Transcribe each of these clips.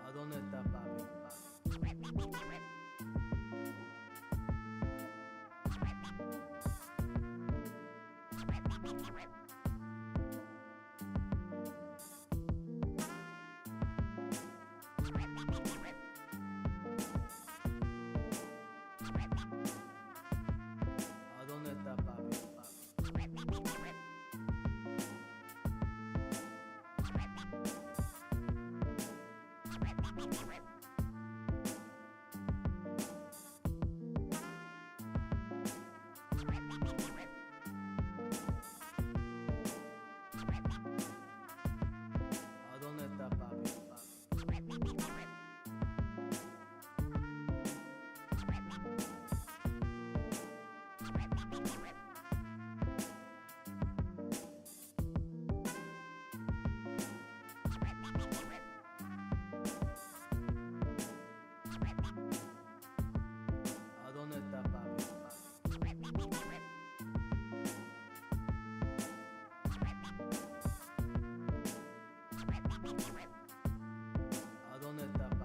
¿A dónde está papi? ¿A dónde está papi? ¿A dónde está papi? ¿A dónde está papi? ¿A dónde está papi? ¿A dónde está papi?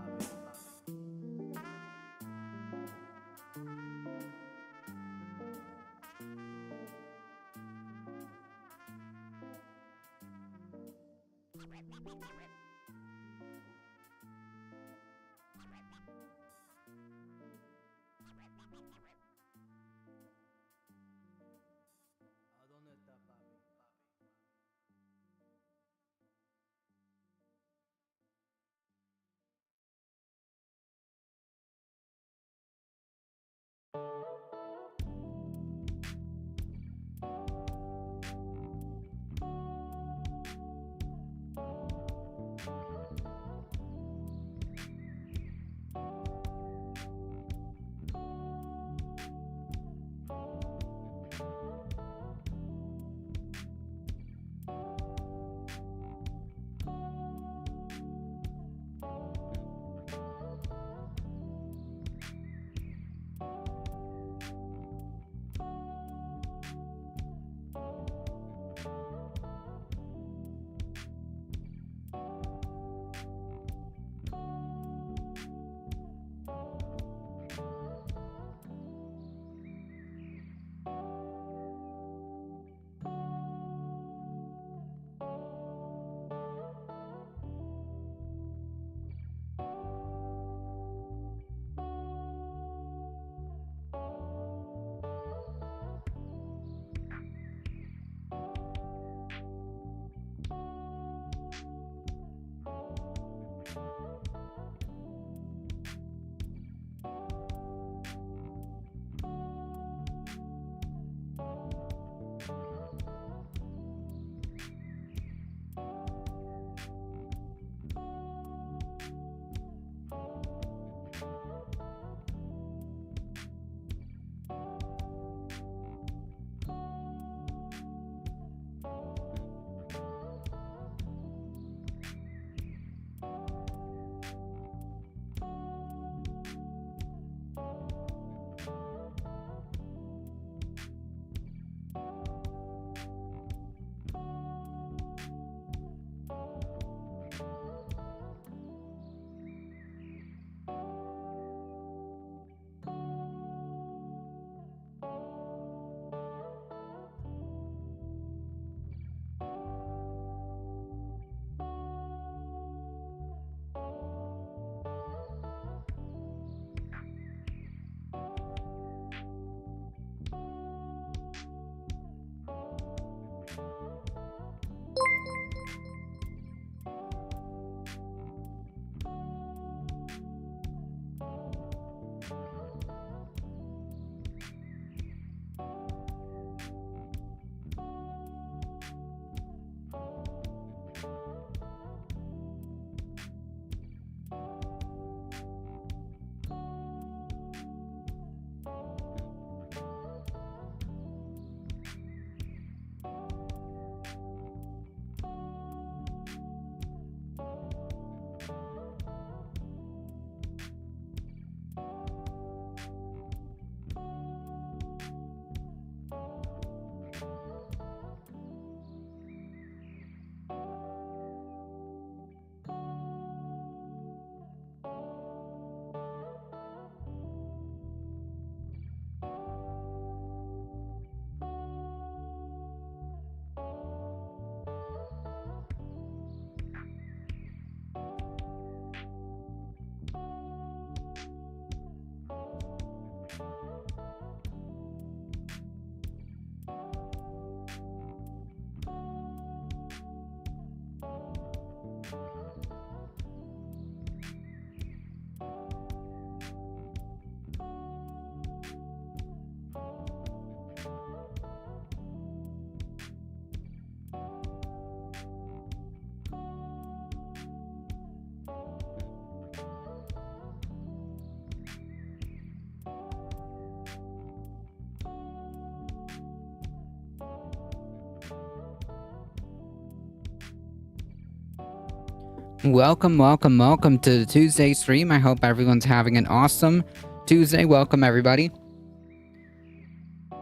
Welcome, welcome, welcome to the Tuesday stream. I hope everyone's having an awesome Tuesday. Welcome, everybody.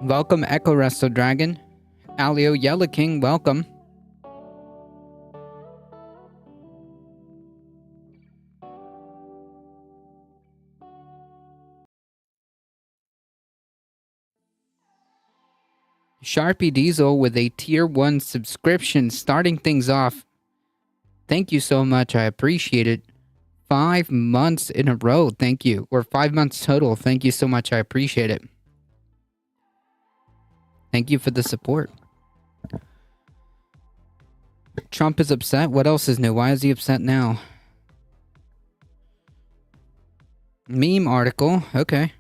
Welcome, Echo Resto Dragon. Alio Yellow King, welcome. Sharpie Diesel with a tier 1 subscription starting things off. Thank you so much. I appreciate it. 5 months in a row. Thank you. Or 5 months total. Thank you so much. I appreciate it. Thank you for the support. Trump is upset. What else is new? Why is he upset now? Meme article. Okay.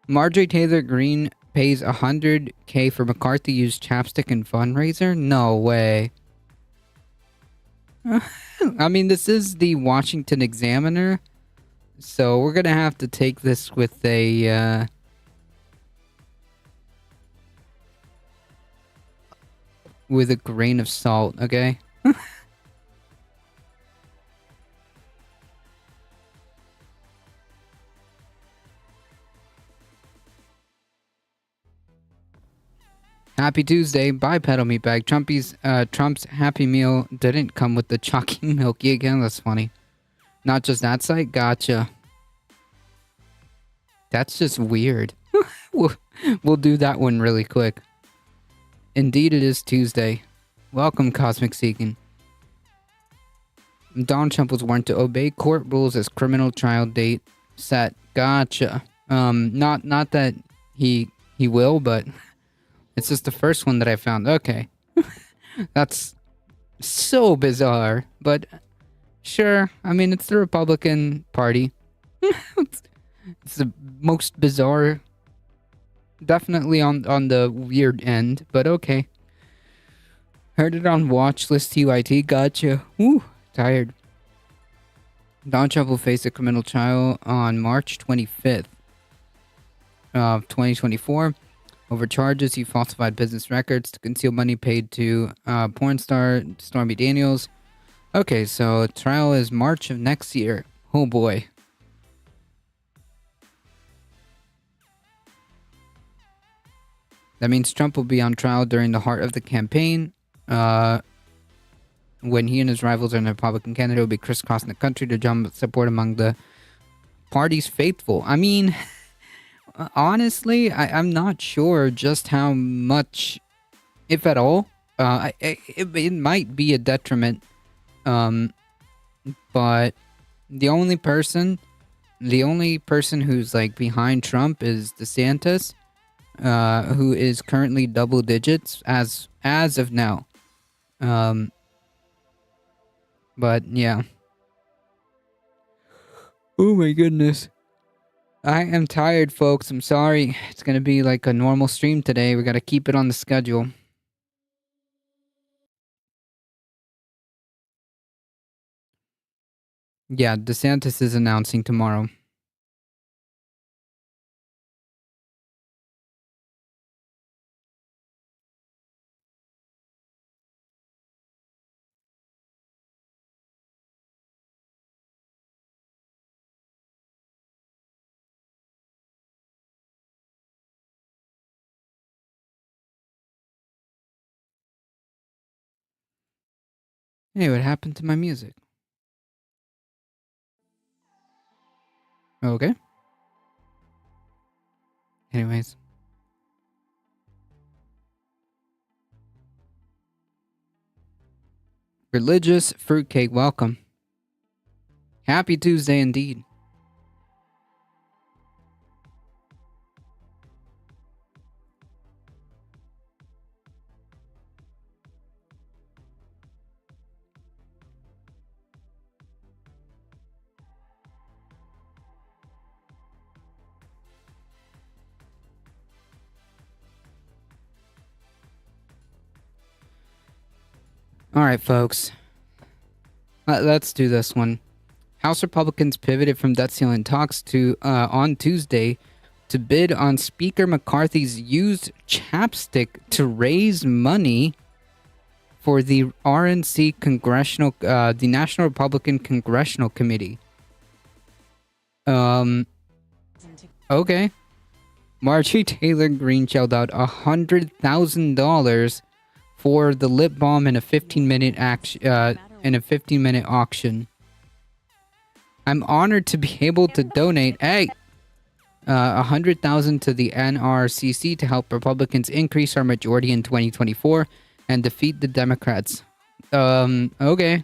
Marjorie Taylor Greene pays $100K for McCarthy used chapstick in fundraiser? No way. I mean, this is the Washington Examiner, so we're gonna have to take this with a grain of salt, okay? Happy Tuesday. Bye, Pedal Meatbag. Trump's Happy Meal didn't come with the chalky milky again. That's funny. Not just that site? Gotcha. That's just weird. We'll do that one really quick. Indeed, it is Tuesday. Welcome, Cosmic Seeking. Donald Trump was warned to obey court rules as criminal trial date set. Gotcha. Not that he will, but it's just the first one that I found. Okay. That's so bizarre, but sure. I mean, it's the Republican Party. It's the most bizarre. Definitely on the weird end, but okay. Heard it on Watchlist TYT. Gotcha. Woo. Tired. Donald Trump will face a criminal trial on March 25th of 2024 over charges he falsified business records to conceal money paid to porn star Stormy Daniels. Okay, so trial is March of next year. Oh boy. That means Trump will be on trial during the heart of the campaign. When he and his rivals and the Republican candidate will be crisscrossing the country to drum support among the party's faithful. I mean, honestly, I'm not sure just how much, if at all. It might be a detriment. But the only person who's like behind Trump is DeSantis. Who is currently double digits as of now. But yeah. Oh my goodness. I am tired, folks. I'm sorry. It's gonna be like a normal stream today. We gotta keep it on the schedule. Yeah, DeSantis is announcing tomorrow. Hey, what happened to my music? Okay. Anyways. Religious Fruitcake, welcome. Happy Tuesday indeed. Alright, folks. Let's do this one. House Republicans pivoted from debt ceiling talks to on Tuesday to bid on Speaker McCarthy's used chapstick to raise money for the RNC Congressional, the National Republican Congressional Committee. Okay. Marjorie Taylor Greene shelled out $100,000 for the lip balm in a 15-minute auction. I'm honored to be able to donate $100,000 to the NRCC to help Republicans increase our majority in 2024 and defeat the Democrats. Okay.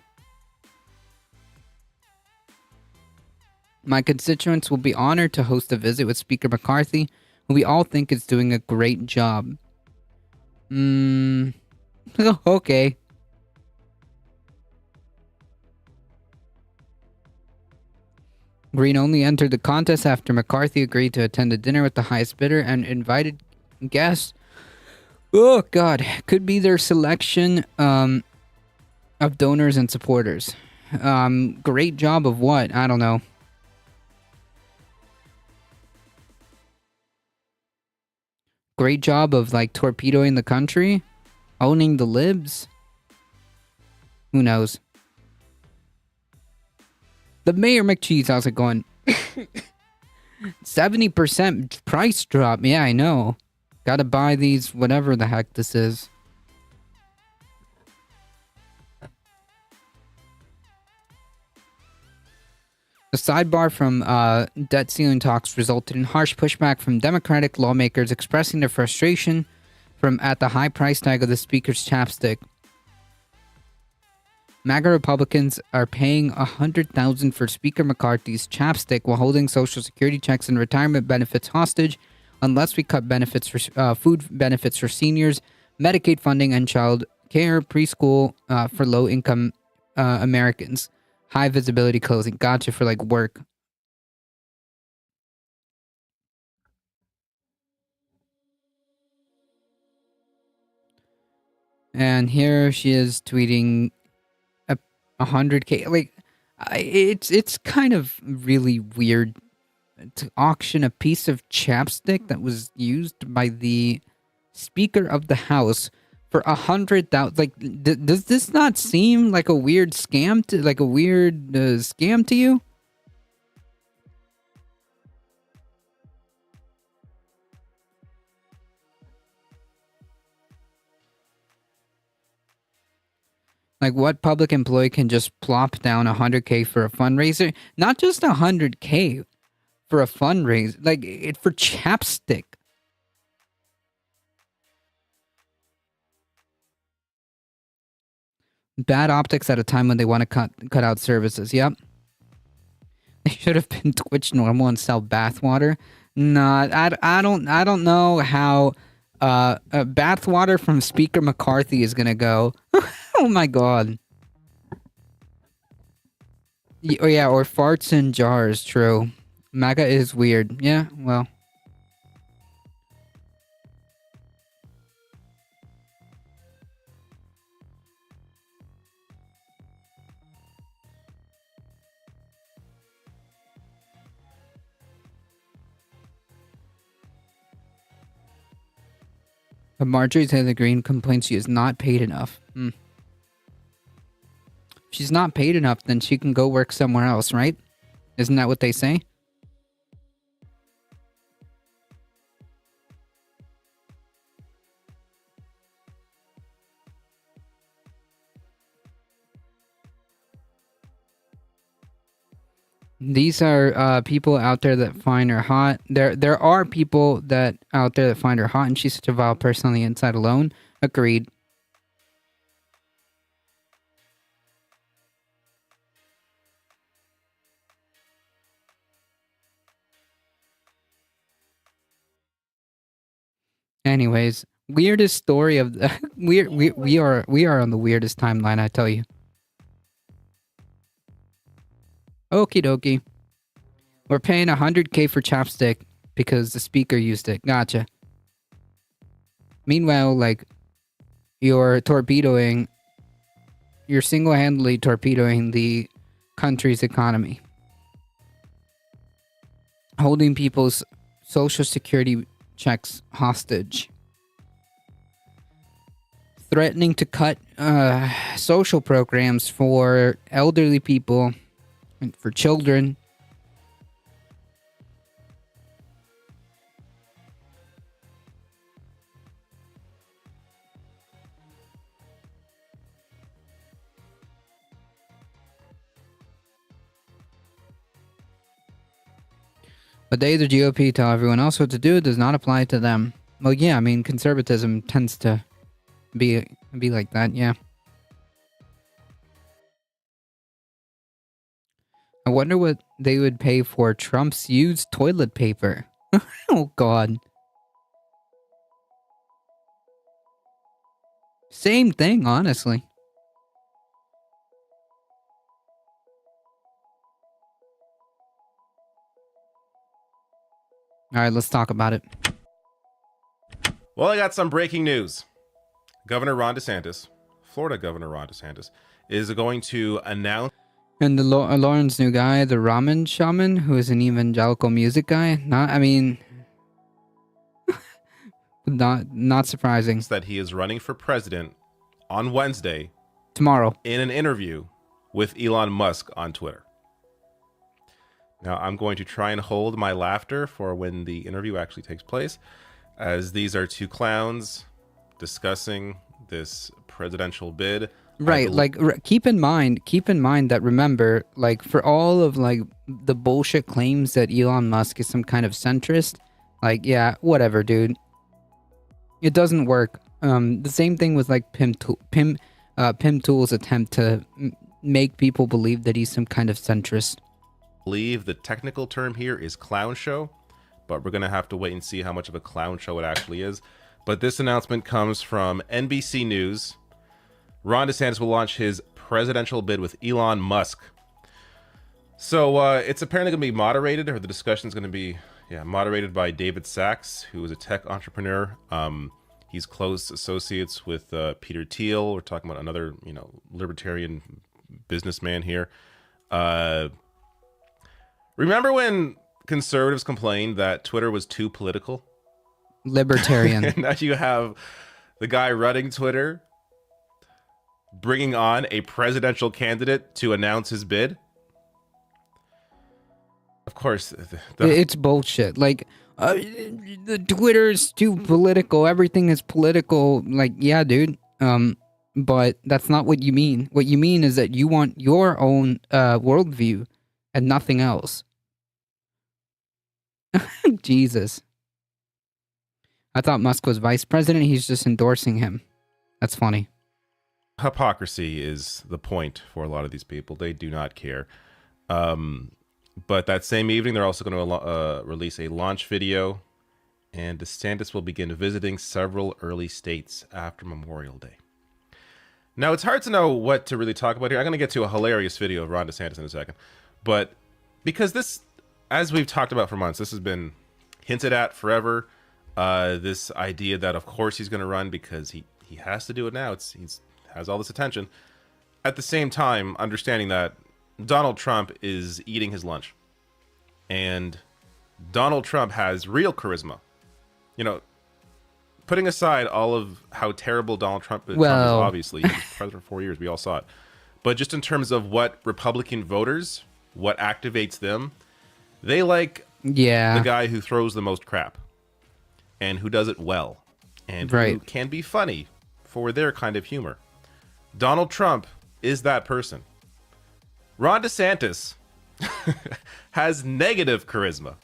My constituents will be honored to host a visit with Speaker McCarthy, who we all think is doing a great job. Okay. Green only entered the contest after McCarthy agreed to attend a dinner with the highest bidder and invited guests. Oh, God. Could be their selection of donors and supporters. Great job of what? I don't know. Great job of, like, torpedoing the country? Owning the libs? Who knows? The Mayor McCheese, how's it going? 70% price drop. Yeah, I know. Gotta buy these, whatever the heck this is. The sidebar from debt ceiling talks resulted in harsh pushback from Democratic lawmakers expressing their frustration at the high price tag of the Speaker's chapstick. MAGA Republicans are paying $100,000 for Speaker McCarthy's chapstick while holding Social Security checks and retirement benefits hostage unless we cut benefits for food benefits for seniors, Medicaid funding, and child care preschool for low-income Americans. High visibility clothing. Gotcha for, like, work. And here she is tweeting 100K. Like, it's kind of really weird to auction a piece of chapstick that was used by the Speaker of the House for 100,000. Like, does this not seem like a weird scam to you? Like, what public employee can just plop down 100K for a fundraiser? Not just 100K for a fundraiser, like, for chapstick. Bad optics at a time when they want to cut out services. Yep. They should have been Twitch normal and sell bathwater. Nah, I don't know how bathwater from Speaker McCarthy is gonna go. Oh my god. Oh yeah, or farts in jars. True. MAGA is weird. Yeah, well. But Marjorie Taylor Greene complains she is not paid enough. If she's not paid enough, then she can go work somewhere else, right? Isn't that what they say? These are people out there that find her hot. There are people that out there that find her hot, and she's such a vile person on the inside alone. Agreed. Anyways, weirdest story of the we are on the weirdest timeline, I tell you. Okie dokie. We're paying 100K for chapstick because the Speaker used it. Gotcha. Meanwhile, like, you're single-handedly torpedoing the country's economy. Holding people's Social Security checks hostage. Threatening to cut social programs for elderly people and for children. But they, the GOP, tell everyone else what to do does not apply to them. Well, yeah, I mean, conservatism tends to be like that, yeah. I wonder what they would pay for Trump's used toilet paper. Oh, God. Same thing, honestly. All right, let's talk about it. Well, I got some breaking news. Governor Ron DeSantis, Florida Governor Ron DeSantis, is going to announce. And the Lauren's new guy, the ramen shaman, who is an evangelical music guy. Not surprising. That he is running for president on Wednesday. Tomorrow. In an interview with Elon Musk on Twitter. Now, I'm going to try and hold my laughter for when the interview actually takes place, as these are two clowns discussing this presidential bid. Right, keep in mind that, remember, like, for all of, like, the bullshit claims that Elon Musk is some kind of centrist, like, yeah, whatever, dude. It doesn't work. The same thing with, like, Pim Tool's attempt to make people believe that he's some kind of centrist. I believe the technical term here is clown show, but we're going to have to wait and see how much of a clown show it actually is. But this announcement comes from NBC News. Ron DeSantis will launch his presidential bid with Elon Musk. So it's apparently going to be moderated, or the discussion is going to be moderated by David Sachs, who is a tech entrepreneur. He's close associates with Peter Thiel. We're talking about another, libertarian businessman here. Remember when conservatives complained that Twitter was too political? Libertarian. And now you have the guy running Twitter bringing on a presidential candidate to announce his bid. Of course, it's bullshit. Like, the Twitter's too political. Everything is political. Like, yeah, dude. But that's not what you mean. What you mean is that you want your own worldview and nothing else. Jesus. I thought Musk was vice president. He's just endorsing him. That's funny. Hypocrisy is the point for a lot of these people. They do not care. But that same evening, they're also going to release a launch video, and DeSantis will begin visiting several early states after Memorial Day. Now, it's hard to know what to really talk about here. I'm going to get to a hilarious video of Ron DeSantis in a second. But because this, as we've talked about for months, this has been hinted at forever. This idea that, of course, he's going to run because he has to do it now. He's has all this attention. At the same time, understanding that Donald Trump is eating his lunch. And Donald Trump has real charisma. Putting aside all of how terrible Donald Trump is, obviously. He was president for 4 years. We all saw it. But just in terms of what Republican voters, what activates them, they like the guy who throws the most crap. And who does it well. And who can be funny for their kind of humor. Donald Trump is that person. Ron DeSantis has negative charisma.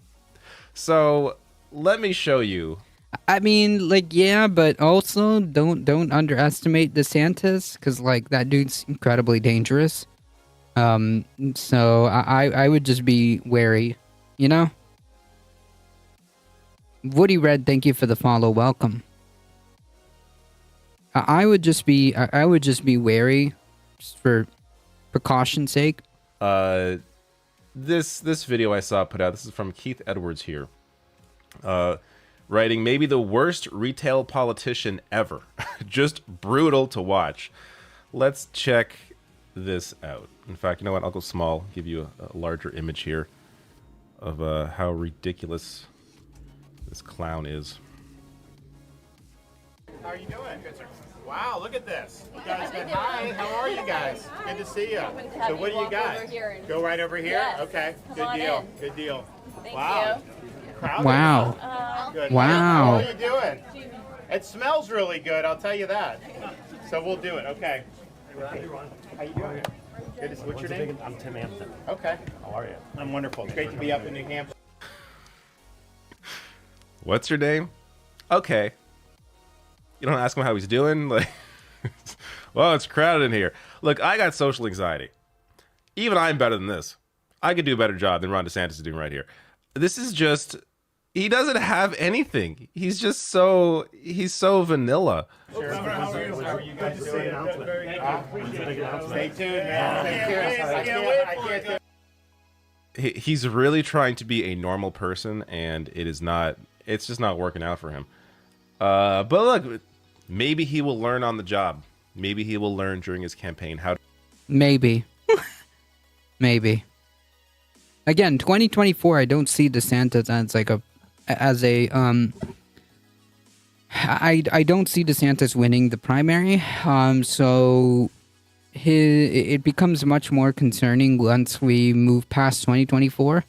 So let me show you. I mean, like, yeah, but also don't underestimate DeSantis, because, like, that dude's incredibly dangerous. So I would just be wary, Woody Red, thank you for the follow. Welcome. I would just be wary, just for precaution's sake. This video I saw put out, this is from Keith Edwards here, writing, maybe the worst retail politician ever. Just brutal to watch. Let's check this out. In fact, you know what? I'll go small, give you a larger image here of how ridiculous this clown is. How are you doing? Good, sir. Wow, look at this. You guys said hi. How are you guys? Good to see you. So what do you got? Go right over here? Yes. Okay. Good on deal. in. Good deal. Thank Wow. Crowded, Wow. huh? Good. Wow. How are you doing? It smells really good, I'll tell you that. So we'll do it, okay. How you doing? Good to see. What's your name? I'm Tim Hampton. Okay. How are you? I'm wonderful. It's great to be up in New Hampshire. What's your name? Okay. You don't ask him how he's doing? Like, well, it's crowded in here. Look, I got social anxiety. Even I'm better than this. I could do a better job than Ron DeSantis is doing right here. This is just, he doesn't have anything. He's just he's so vanilla. How are you guys doing? Stay tuned, man. Stay tuned. I can't do it. He's really trying to be a normal person, and it's just not working out for him. But look, maybe he will learn on the job. Maybe he will learn during his campaign how to... Maybe. Maybe. Again, 2024, I don't see DeSantis I don't see DeSantis winning the primary. So it becomes much more concerning once we move past 2024.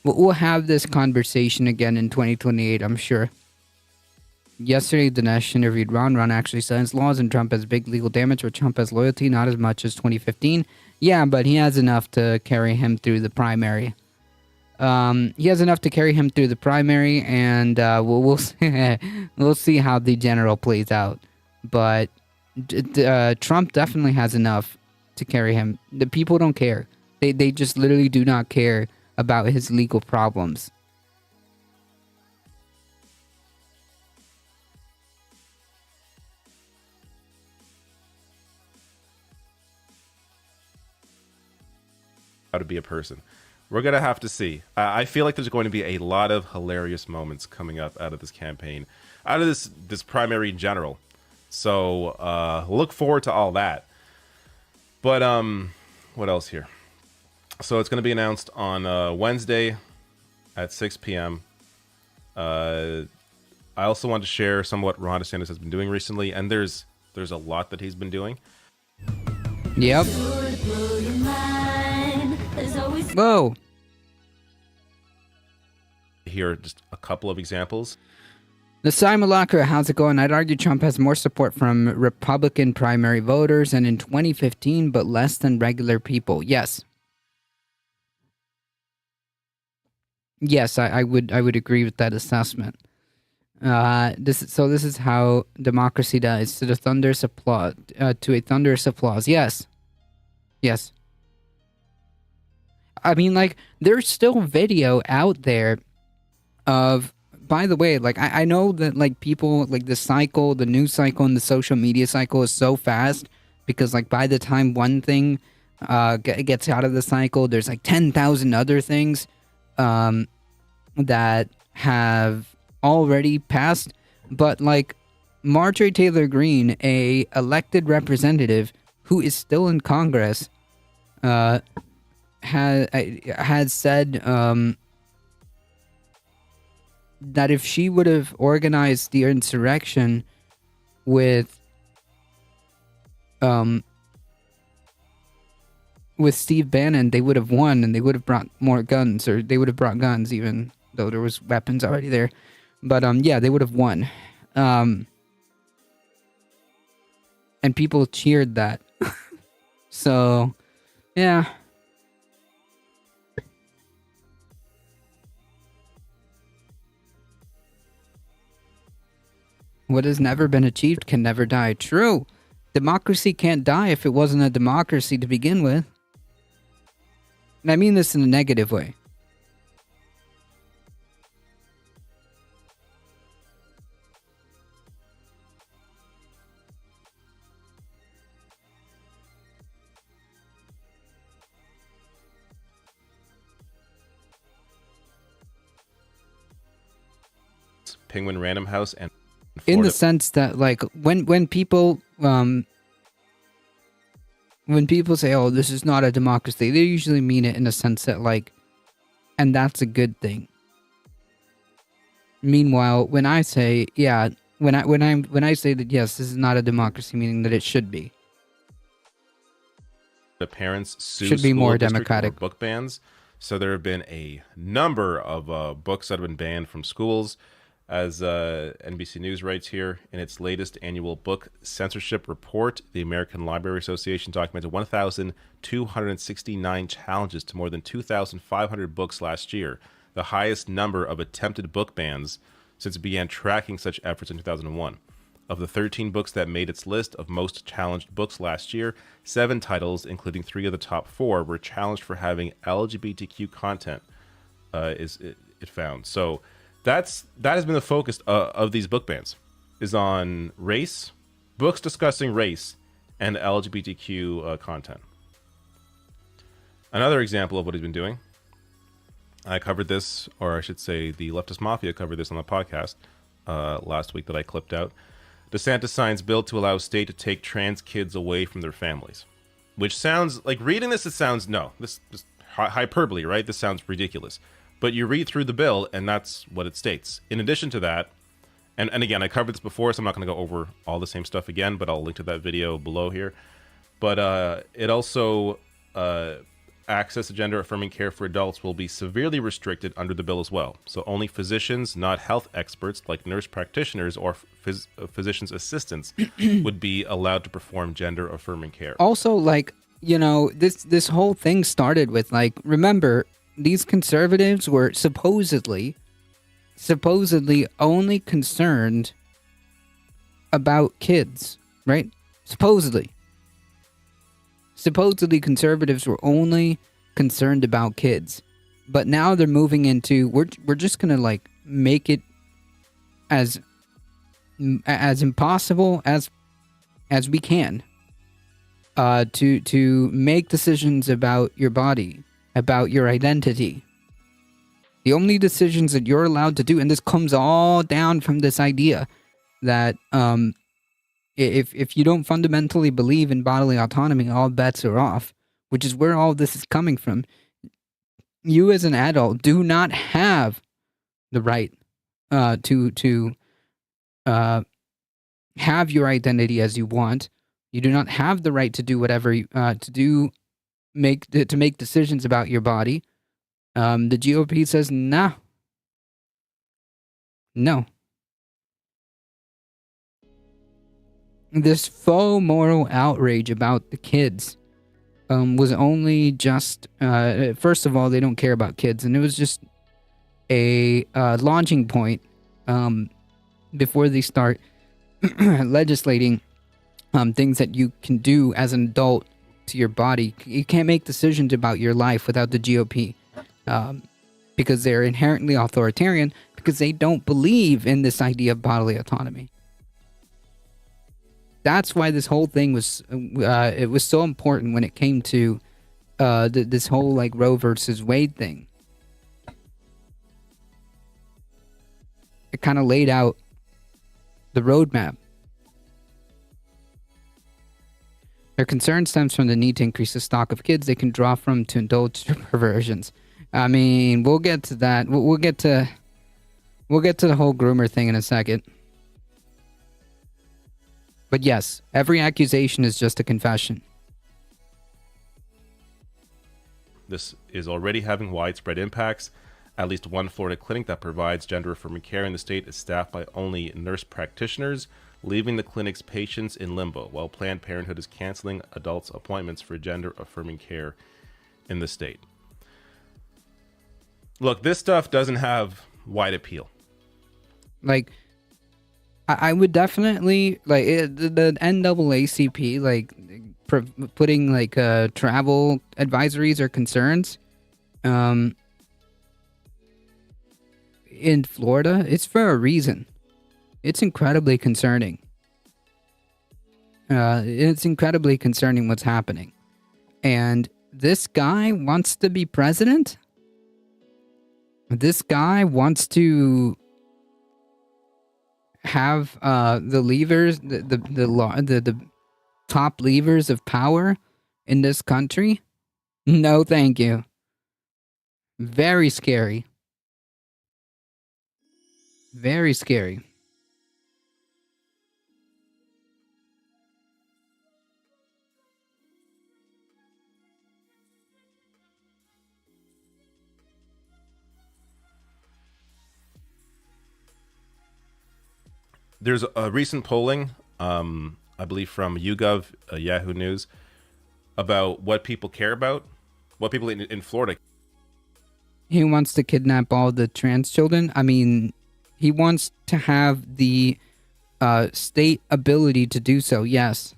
We'll have this conversation again in 2028, I'm sure. Yesterday, Dinesh interviewed Ron. Ron actually says laws and Trump has big legal damage, but Trump has loyalty, not as much as 2015. Yeah, but he has enough to carry him through the primary. He has enough to carry him through the primary, and we'll see how the general plays out. But Trump definitely has enough to carry him. The people don't care. They just literally do not care about his legal problems. how to be a person. We're going to have to see. I feel like there's going to be a lot of hilarious moments coming up out of this campaign, out of this primary in general. So look forward to all that. But what else here? So it's going to be announced on Wednesday at 6 p.m. I also want to share some of what Ron DeSantis has been doing recently, and there's a lot that he's been doing. Yep. Whoa. Here are just a couple of examples. The Simulacra, how's it going? I'd argue Trump has more support from Republican primary voters and in 2015, but less than regular people. Yes. Yes, I would agree with that assessment. This is how democracy dies, to the thunderous applause. To a thunderous applause. Yes. Yes. I mean, like, there's still video out there of, by the way, like, I know that, like, people, like, the news cycle and the social media cycle is so fast because, like, by the time one thing gets out of the cycle, there's, like, 10,000 other things that have already passed. But, like, Marjorie Taylor Greene, a elected representative who is still in Congress, has said that if she would have organized the insurrection with Steve Bannon, they would have won and they would have brought more guns, or they would have brought guns even though there was weapons already there. But yeah, they would have won. And people cheered that. So, yeah. What has never been achieved can never die. True. Democracy can't die if it wasn't a democracy to begin with. And I mean this in a negative way. Penguin Random House and in the sense that, like, when people say, oh, this is not a democracy, they usually mean it in a sense that, like, and that's a good thing. Meanwhile, when I say, yeah, when I say that yes, this is not a democracy, meaning that it should be. The parents sue Should be school more district democratic. over book bans. So there have been a number of books that have been banned from schools, as NBC News writes here in its latest annual book censorship report. The American Library Association documented 1,269 challenges to more than 2,500 books last year, the highest number of attempted book bans since it began tracking such efforts in 2001. Of the 13 books that made its list of most challenged books last year, 7 titles, including 3 of the top 4, were challenged for having LGBTQ content. It found. So that has been the focus of these book bans, is on race, books discussing race, and LGBTQ content. Another example of what he's been doing, I covered this, or I should say the Leftist Mafia covered this on the podcast last week that I clipped out. DeSantis signs bill to allow state to take trans kids away from their families. Which sounds, like reading this, it sounds, no, this hyperbole, right? This sounds ridiculous. But you read through the bill, and that's what it states. In addition to that, and again, I covered this before, so I'm not going to go over all the same stuff again, but I'll link to that video below here. But it also, access to gender-affirming care for adults will be severely restricted under the bill as well. So only physicians, not health experts like nurse practitioners or physician's assistants, would be allowed to perform gender-affirming care. Also, like, you know, this whole thing started with, like, remember, these conservatives were supposedly only concerned about kids, right? Supposedly conservatives were only concerned about kids, but now they're moving into we're just gonna like make it as impossible as we can to make decisions about your body, about your identity. The only decisions that you're allowed to do, and this comes all down from this idea that if you don't fundamentally believe in bodily autonomy, all bets are off, which is where all this is coming from. You as an adult do not have the right to have your identity as you want. You do not have the right to do whatever to make decisions about your body. The GOP says no. This faux moral outrage about the kids was only just, first of all, they don't care about kids, and it was just a launching point before they start legislating things that you can do as an adult to your body. You can't make decisions about your life without the GOP because they're inherently authoritarian, because they don't believe in this idea of bodily autonomy. That's why this whole thing was it was so important when it came to this whole like Roe versus Wade thing. It kind of laid out the roadmap. Their concern stems from the need to increase the stock of kids they can draw from to indulge their perversions. I mean, we'll get to that. We'll get to the whole groomer thing in a second. But yes, every accusation is just a confession. This is already having widespread impacts. At least one Florida clinic that provides gender-affirming care in the state is staffed by only nurse practitioners, leaving the clinic's patients in limbo, while Planned Parenthood is canceling adults' appointments for gender-affirming care in the state. Look, this stuff doesn't have wide appeal. Like, I would definitely, like, the NAACP, like, putting, like, travel advisories or concerns, in Florida, it's for a reason. It's incredibly concerning. It's incredibly concerning what's happening. And this guy wants to be president? This guy wants to have the levers, the top levers of power in this country? No, thank you. Very scary. Very scary. there's a recent polling, I believe from YouGov, Yahoo News, about what people care about, what people in Florida. He wants to kidnap all the trans children. I mean, he wants to have the state ability to do so. Yes.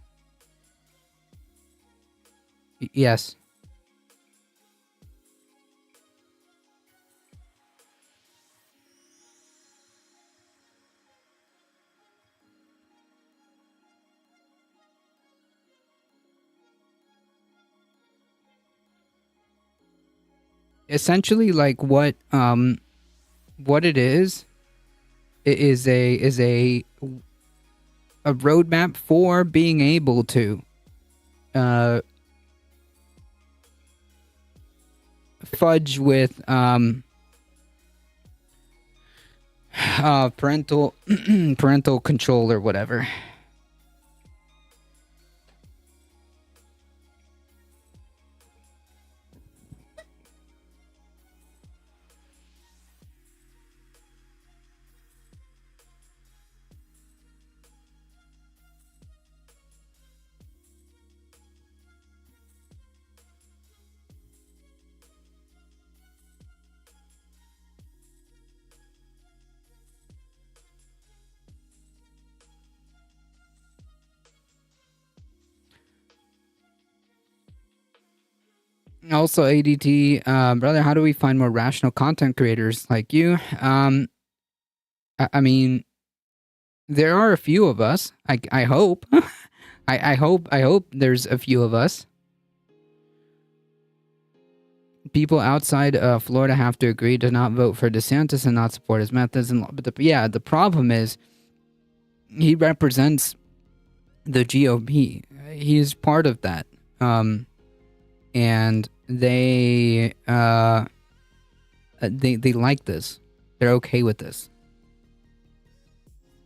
Yes. Essentially, like what it is a roadmap for being able to fudge with parental parental control or whatever. Also, ADT, brother, how do we find more rational content creators like you? I mean, there are a few of us. I hope. I hope there's a few of us. People outside Florida have to agree to not vote for DeSantis and not support his methods. But the problem is, he represents the GOP. He is part of that. And they like this. They're okay with this.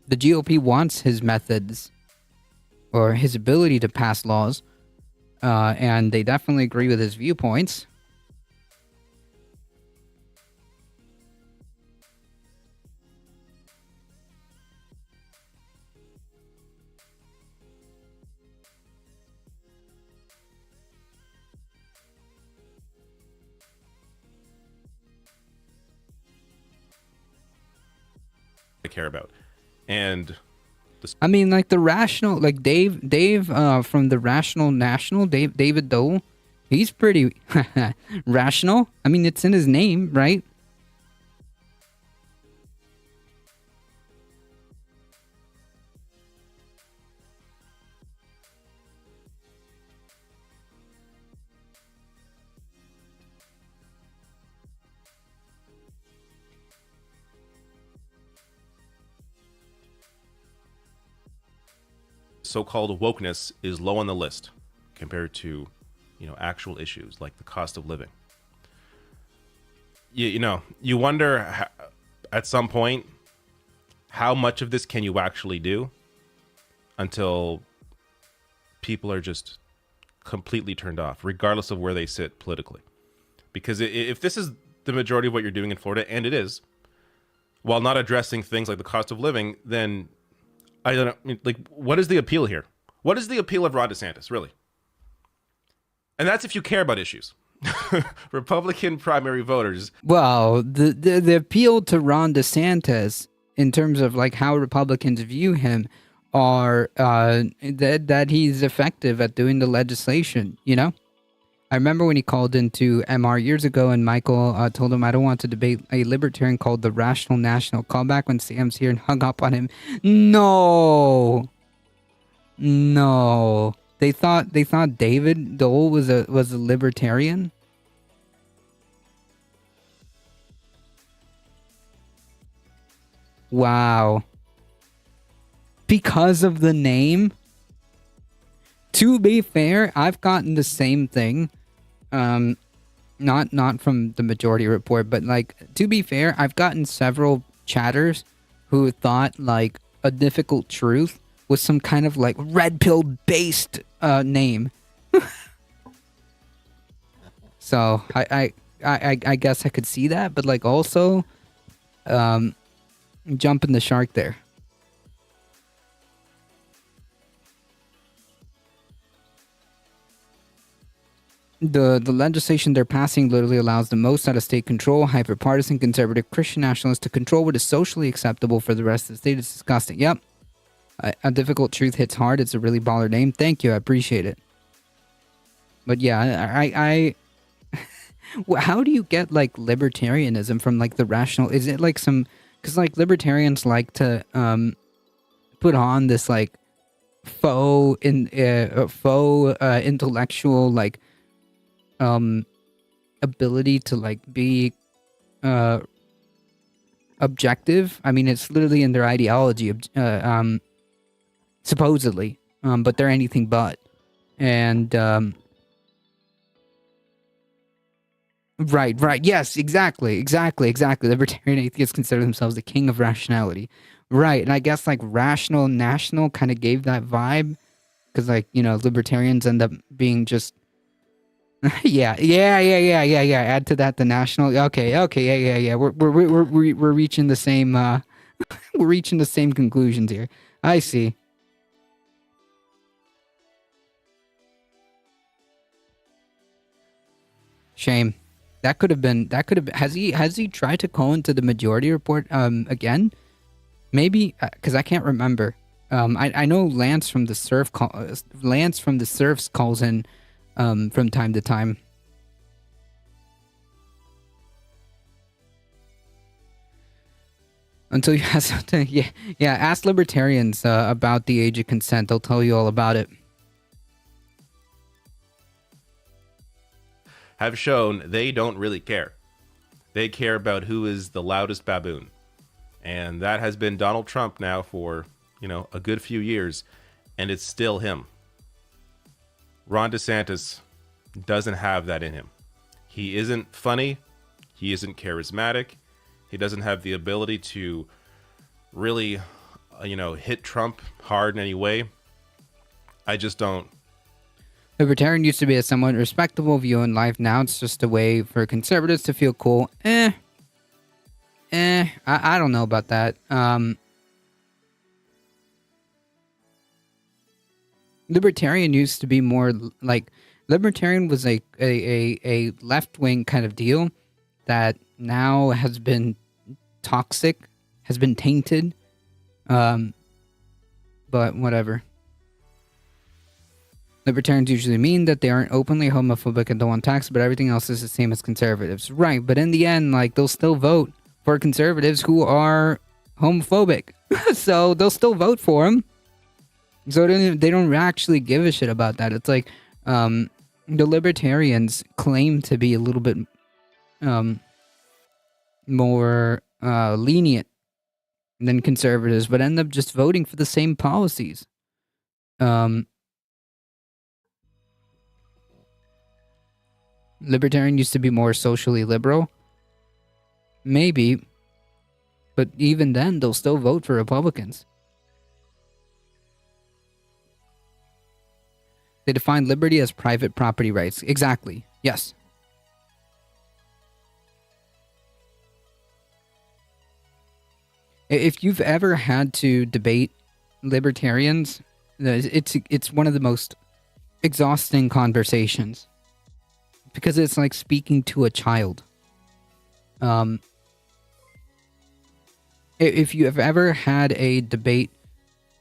The GOP wants his methods or his ability to pass laws, and they definitely agree with his viewpoints. Care about. And I mean, like the rational, like Dave from the Rational National, David Dole, he's pretty rational. I mean, it's in his name, right? so-called wokeness is low on the list compared to, actual issues like the cost of living. You wonder at some point how much of this can you actually do until people are just completely turned off, regardless of where they sit politically. Because if this is the majority of what you're doing in Florida, and it is, while not addressing things like the cost of living, then I don't know, like, what is the appeal here? What is the appeal of Ron DeSantis, really? And that's if you care about issues. Republican primary voters. Well, the appeal to Ron DeSantis in terms of like how Republicans view him are that he's effective at doing the legislation, I remember when he called into MR years ago and Michael told him, I don't want to debate a libertarian called the Rational National. Call back when Sam's here and hung up on him. No. They thought David Dole was a libertarian. Wow. Because of the name? To be fair, I've gotten the same thing. Not from the majority report, but like, to be fair, I've gotten several chatters who thought like a difficult truth was some kind of like red pill based name. So I guess I could see that, but like also jumping the shark there. the legislation they're passing literally allows the most out of state control, hyper-partisan, conservative Christian nationalists to control what is socially acceptable for the rest of the state. It's disgusting. Yep. A difficult truth hits hard. It's a really baller name. Thank you. I appreciate it. But yeah, I how do you get like libertarianism from like the rational? Is it like some, because like libertarians like to put on this like faux intellectual like ability to like be objective. I mean, it's literally in their ideology, supposedly, but they're anything but. And right, yes, exactly. Libertarian atheists consider themselves the king of rationality. Right, and I guess like rational national kind of gave that vibe, because like, you know, libertarians end up being just yeah. Add to that the national. Okay, yeah. We're reaching the same we're reaching the same conclusions here. I see. Shame. That could have been. Has he tried to call into the majority report again? Maybe, because I can't remember. I know Lance from the Surfs calls in from time to time. Until you ask something, yeah. Ask libertarians about the age of consent. They'll tell you all about it. Have shown they don't really care. They care about who is the loudest baboon. And that has been Donald Trump now for, you know, a good few years, and it's still him. Ron DeSantis doesn't have that in him. He isn't funny. He isn't charismatic. He doesn't have the ability to really, hit Trump hard in any way. I just don't. Libertarian used to be a somewhat respectable view in life. Now it's just a way for conservatives to feel cool. I don't know about that. Libertarian used to be more like, libertarian was a left-wing kind of deal that now has been toxic, has been tainted. But whatever. Libertarians usually mean that they aren't openly homophobic and don't want tax, but everything else is the same as conservatives. Right, but in the end, like, they'll still vote for conservatives who are homophobic. So they'll still vote for them. So they don't actually give a shit about that. It's like, the libertarians claim to be a little bit more lenient than conservatives, but end up just voting for the same policies. Libertarian used to be more socially liberal. Maybe. But even then, they'll still vote for Republicans. They define liberty as private property rights. Exactly. Yes. If you've ever had to debate libertarians, it's one of the most exhausting conversations. Because it's like speaking to a child. If you have ever had a debate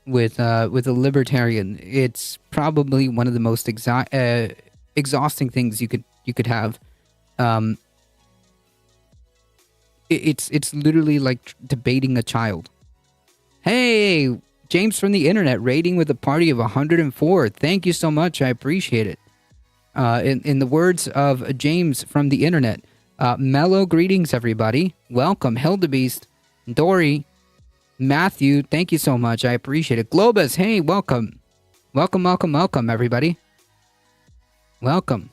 with a libertarian, it's probably one of the most exhausting things you could have. It's literally like debating a child. Hey, James from the internet, rating with a party of 104. Thank you so much. I appreciate it. In the words of James from the internet, mellow greetings, everybody. Welcome, Hildebeest, Dory, Matthew. Thank you so much. I appreciate it. Globus, hey, welcome. Welcome, everybody. Welcome.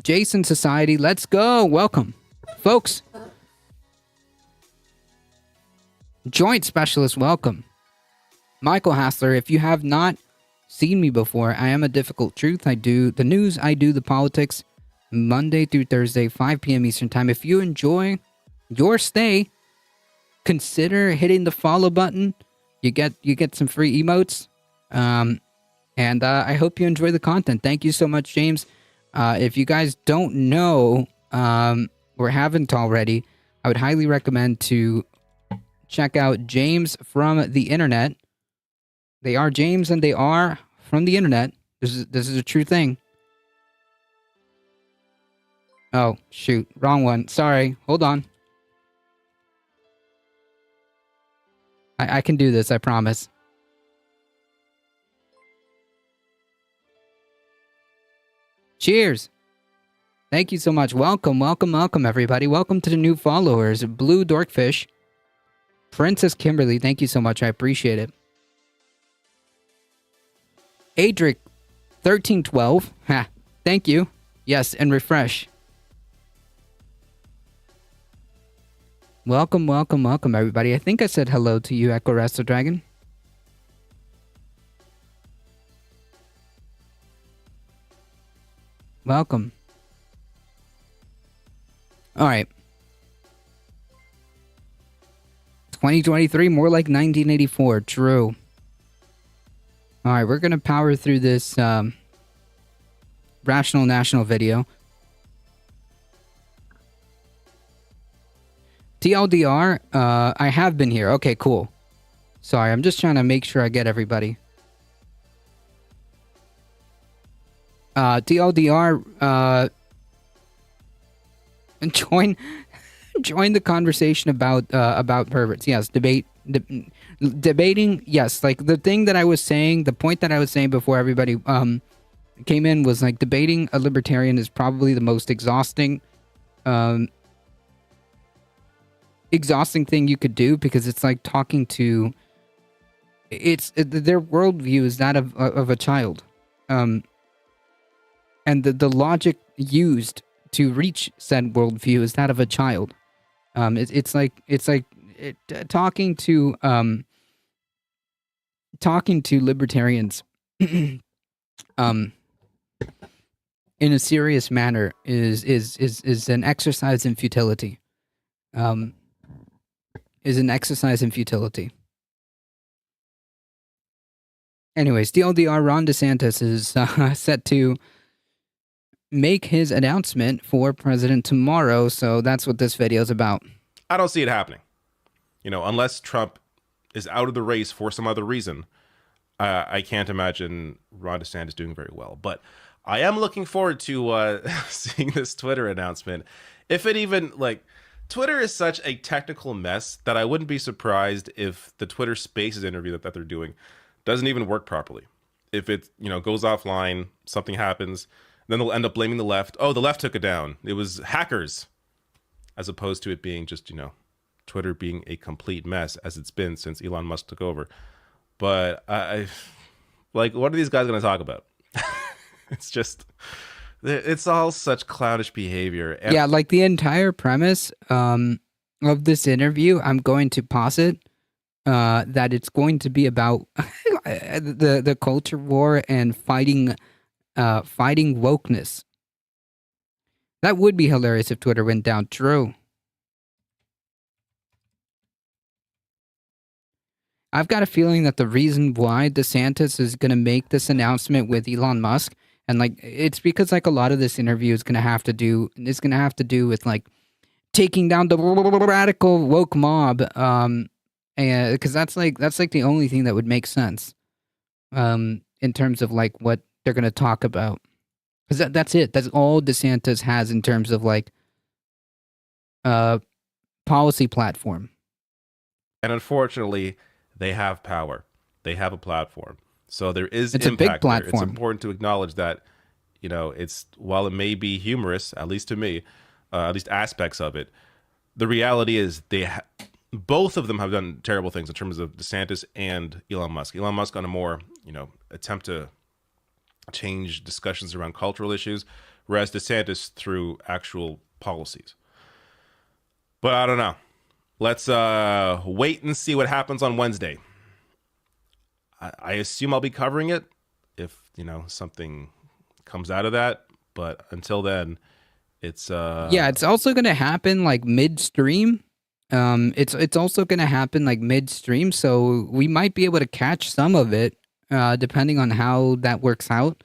Jason Society, let's go. Welcome. Folks. Joint Specialist, welcome. Michael Hassler, if you have not seen me before, I am a difficult truth. I do the news, I do the politics, Monday through Thursday, 5 p.m. Eastern Time. If you enjoy your stay, consider hitting the follow button. You get some free emotes. And I hope you enjoy the content. Thank you so much, James. If you guys don't know or haven't already, I would highly recommend to check out James from the internet. They are James and they are from the internet. This is a true thing. Oh, shoot. Wrong one. Sorry. Hold on. I can do this, I promise. Cheers. Thank you so much. Welcome, everybody. Welcome to the new followers. Blue Dorkfish. Princess Kimberly, thank you so much. I appreciate it. Adric 1312. Ha. Thank you. Yes, and refresh. Welcome, everybody. I think I said hello to you, Echo Resto Dragon. Welcome. All right. 2023, more like 1984. True. All right, we're going to power through this Rational National video. TLDR, I have been here. Okay, cool. Sorry, I'm just trying to make sure I get everybody. TLDR, join the conversation about perverts. Yes, debating. Yes, like the thing that I was saying, the point that I was saying before everybody came in was like debating a libertarian is probably the most exhausting thing you could do, because it's like talking to their worldview is that of a child, and the logic used to reach said worldview is that of a child. It's like talking to libertarians in a serious manner is an exercise in futility. Anyways, TLDR, Ron DeSantis is set to make his announcement for president tomorrow, so that's what this video is about. I don't see it happening. You know, unless Trump is out of the race for some other reason, I can't imagine Ron DeSantis doing very well. But I am looking forward to seeing this Twitter announcement. If it even, like, Twitter is such a technical mess that I wouldn't be surprised if the Twitter Spaces interview that they're doing doesn't even work properly. If it, goes offline, something happens, then they'll end up blaming the left. Oh, the left took it down. It was hackers. As opposed to it being just, Twitter being a complete mess as it's been since Elon Musk took over. But I like, what are these guys going to talk about? It's all such clownish behavior. And yeah, like the entire premise of this interview, I'm going to posit that it's going to be about the culture war and fighting wokeness. That would be hilarious if Twitter went down. True. I've got a feeling that the reason why DeSantis is going to make this announcement with Elon Musk, and like it's because like a lot of this interview is going to have to do with like taking down the radical woke mob, and because that's like the only thing that would make sense, in terms of like what they're going to talk about. Because that's it. That's all DeSantis has in terms of like policy platform. And unfortunately, they have power. They have a platform. So there is it's impact a big platform. there. It's important to acknowledge that, it's, while it may be humorous, at least to me, at least aspects of it, the reality is both of them have done terrible things in terms of DeSantis and Elon Musk. Elon Musk on a more, attempt to change discussions around cultural issues, whereas DeSantis through actual policies. But I don't know. Let's wait and see what happens on Wednesday. I assume I'll be covering it if, something comes out of that. But until then, it's... Yeah, it's also going to happen like midstream. It's also going to happen like midstream, so we might be able to catch some of it depending on how that works out.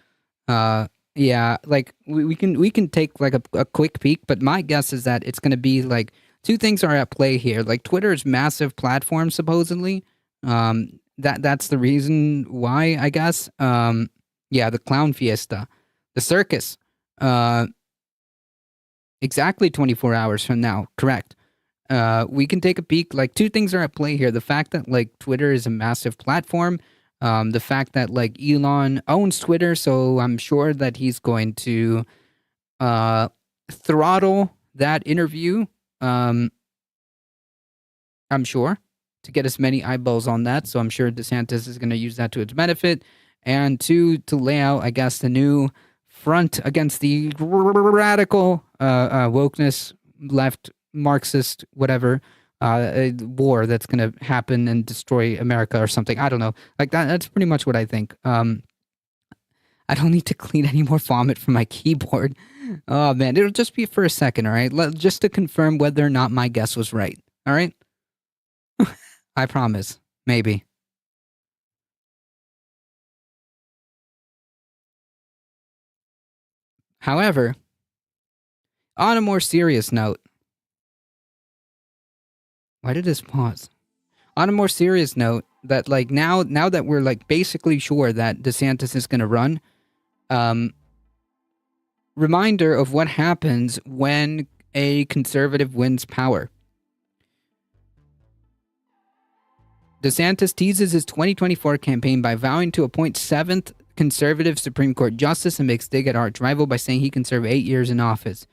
Yeah, like we can take like a quick peek, but my guess is that it's going to be like two things are at play here. Like Twitter's massive platform, supposedly. That's the reason why, I guess. Yeah, the clown fiesta, the circus. Exactly 24 hours from now. Correct. We can take a peek. Like two things are at play here. The fact that like Twitter is a massive platform. The fact that like Elon owns Twitter, so I'm sure that he's going to throttle that interview. I'm sure, to get as many eyeballs on that. So I'm sure DeSantis is going to use that to its benefit, and to lay out, I guess, the new front against the radical wokeness, left, Marxist, whatever. A war that's going to happen and destroy America or something. I don't know. Like that's pretty much what I think. I don't need to clean any more vomit from my keyboard. Oh man, it'll just be for a second, all right? Just to confirm whether or not my guess was right. All right? I promise. Maybe. However, on a more serious note, why did this pause? On a more serious note, that like now that we're like basically sure that DeSantis is going to run, reminder of what happens when a conservative wins power. DeSantis teases his 2024 campaign by vowing to appoint 7th conservative Supreme Court justice and makes dig at arch rival by saying he can serve 8 years in office.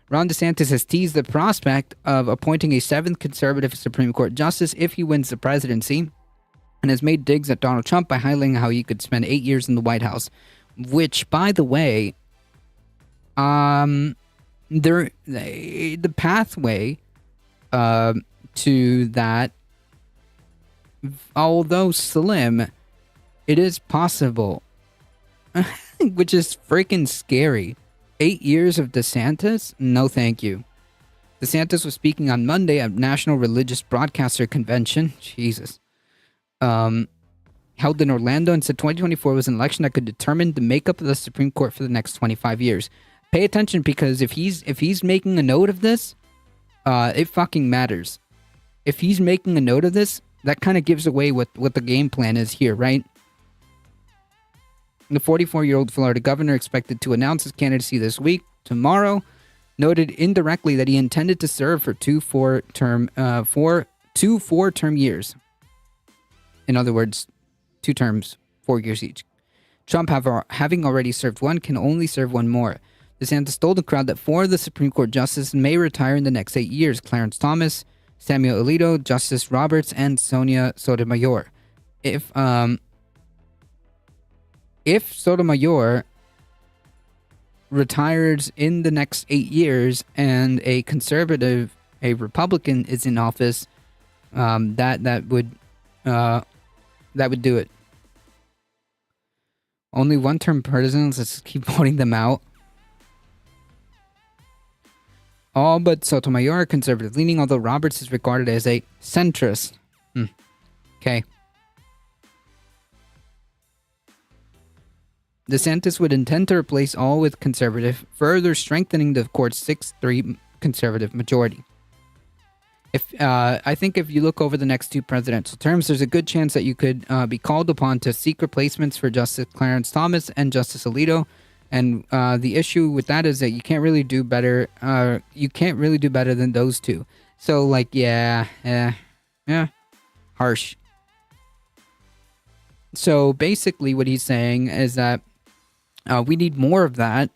Ron DeSantis has teased the prospect of appointing a 7th conservative Supreme Court justice if he wins the presidency, and has made digs at Donald Trump by highlighting how he could spend 8 years in the White House. Which, by the way, the pathway to that, although slim, it is possible, which is freaking scary. 8 years of DeSantis? No, thank you. DeSantis was speaking on Monday at National Religious Broadcaster Convention. Jesus. Held in Orlando, and said 2024 was an election that could determine the makeup of the Supreme Court for the next 25 years. Pay attention, because if he's making a note of this, it fucking matters. If he's making a note of this, that kind of gives away what the game plan is here, right? The 44-year-old Florida governor, expected to announce his candidacy this week, tomorrow, noted indirectly that he intended to serve for two four-term years. In other words, 2 terms, 4 years each. Trump, having already served one, can only serve one more. DeSantis told the crowd that 4 of the Supreme Court justices may retire in the next 8 years: Clarence Thomas, Samuel Alito, Justice Roberts, and Sonia Sotomayor. If Sotomayor retires in the next 8 years and a Republican is in office, that would do it. Only one-term presidents, let's keep voting them out. All but Sotomayor are conservative-leaning, although Roberts is regarded as a centrist. Okay. DeSantis would intend to replace all with conservative, further strengthening the court's 6-3 conservative majority. I think if you look over the next 2 presidential terms, there's a good chance that you could be called upon to seek replacements for Justice Clarence Thomas and Justice Alito. And the issue with that is that you can't really do better. You can't really do better than those 2. So, like, yeah, harsh. So basically, what he's saying is that we need more of that.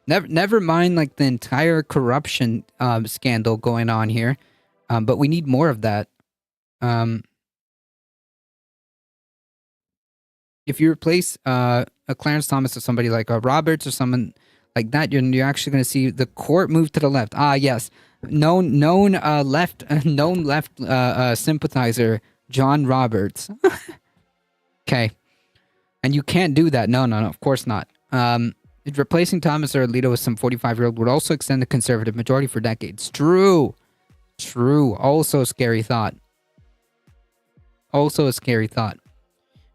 Never mind, like, the entire corruption scandal going on here. But we need more of that. If you replace a Clarence Thomas with somebody like a Roberts or someone like that, you're actually going to see the court move to the left. Yes, known left sympathizer John Roberts. Okay, and you can't do that. No, of course not. Replacing Thomas or Alito with some 45-year-old would also extend the conservative majority for decades. True. Also a scary thought.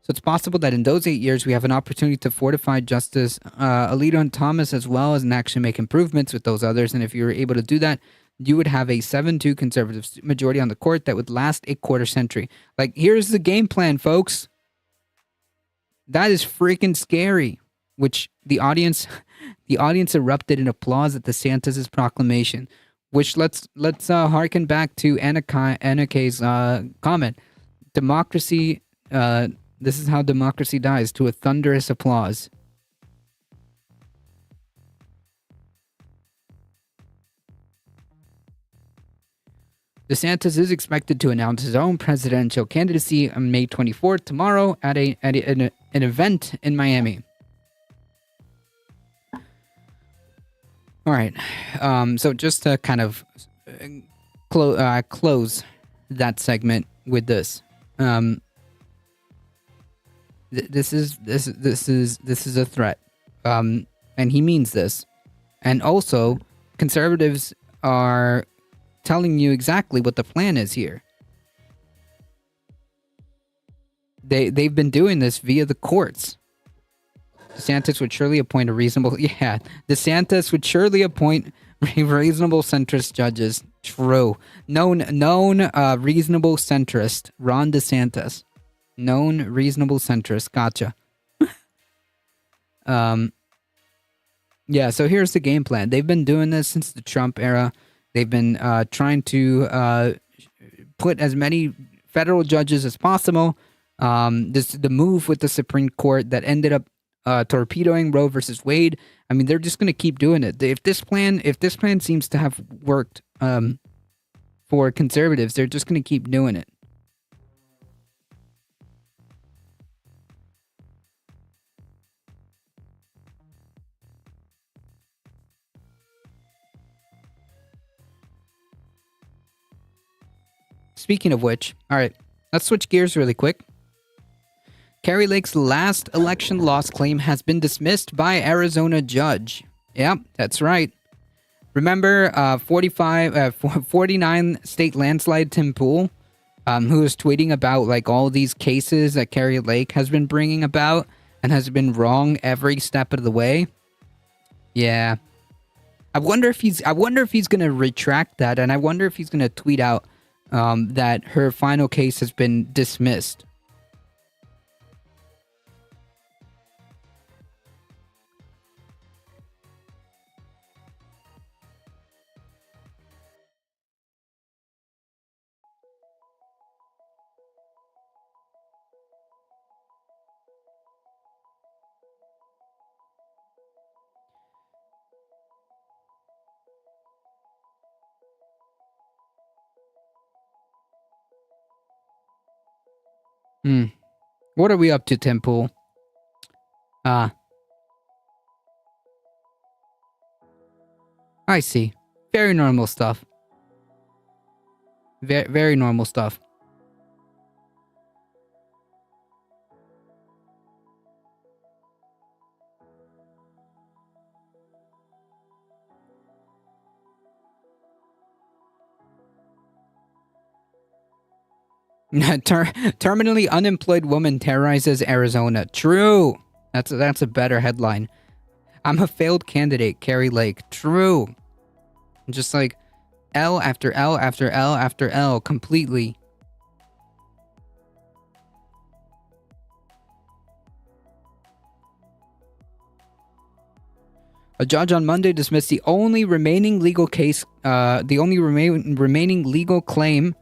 So it's possible that in those 8 years, we have an opportunity to fortify Justice Alito and Thomas as well as and actually make improvements with those others. And if you were able to do that, you would have a 7-2 conservative majority on the court that would last a quarter century. Like, here's the game plan, folks. That is freaking scary. Which the audience erupted in applause at DeSantis' proclamation. Which let's harken back to Anna K's comment. Democracy. This is how democracy dies, to a thunderous applause. DeSantis is expected to announce his own presidential candidacy on May 24th, tomorrow, at an event in Miami. All right. So just to kind of close that segment with this. This is a threat, and he means this, and also conservatives are telling you exactly what the plan is here. They've been doing this via the courts. DeSantis would surely appoint DeSantis would surely appoint reasonable centrist judges. True, known reasonable centrist Ron DeSantis. Known reasonable centrist. Gotcha. Yeah, so here's the game plan. They've been doing this since the Trump era. They've been trying to put as many federal judges as possible. The move with the Supreme Court that ended up torpedoing Roe versus Wade. I mean, they're just going to keep doing it. If this plan seems to have worked for conservatives, they're just going to keep doing it. Speaking of which, all right, let's switch gears really quick. Kari Lake's last election loss claim has been dismissed by Arizona judge. Yep, that's right. Remember 49 state landslide Tim Pool, who was tweeting about like all these cases that Kari Lake has been bringing about and has been wrong every step of the way? Yeah. I wonder if he's going to retract that, and I wonder if he's going to tweet out that her final case has been dismissed. What are we up to, Tim Pool? I see. Very normal stuff. Very normal stuff. Terminally unemployed woman terrorizes Arizona. True. That's a better headline. I'm a failed candidate, Kari Lake. True. Just like L after L after L after L completely. A judge on Monday dismissed the only remaining legal case, remaining legal claim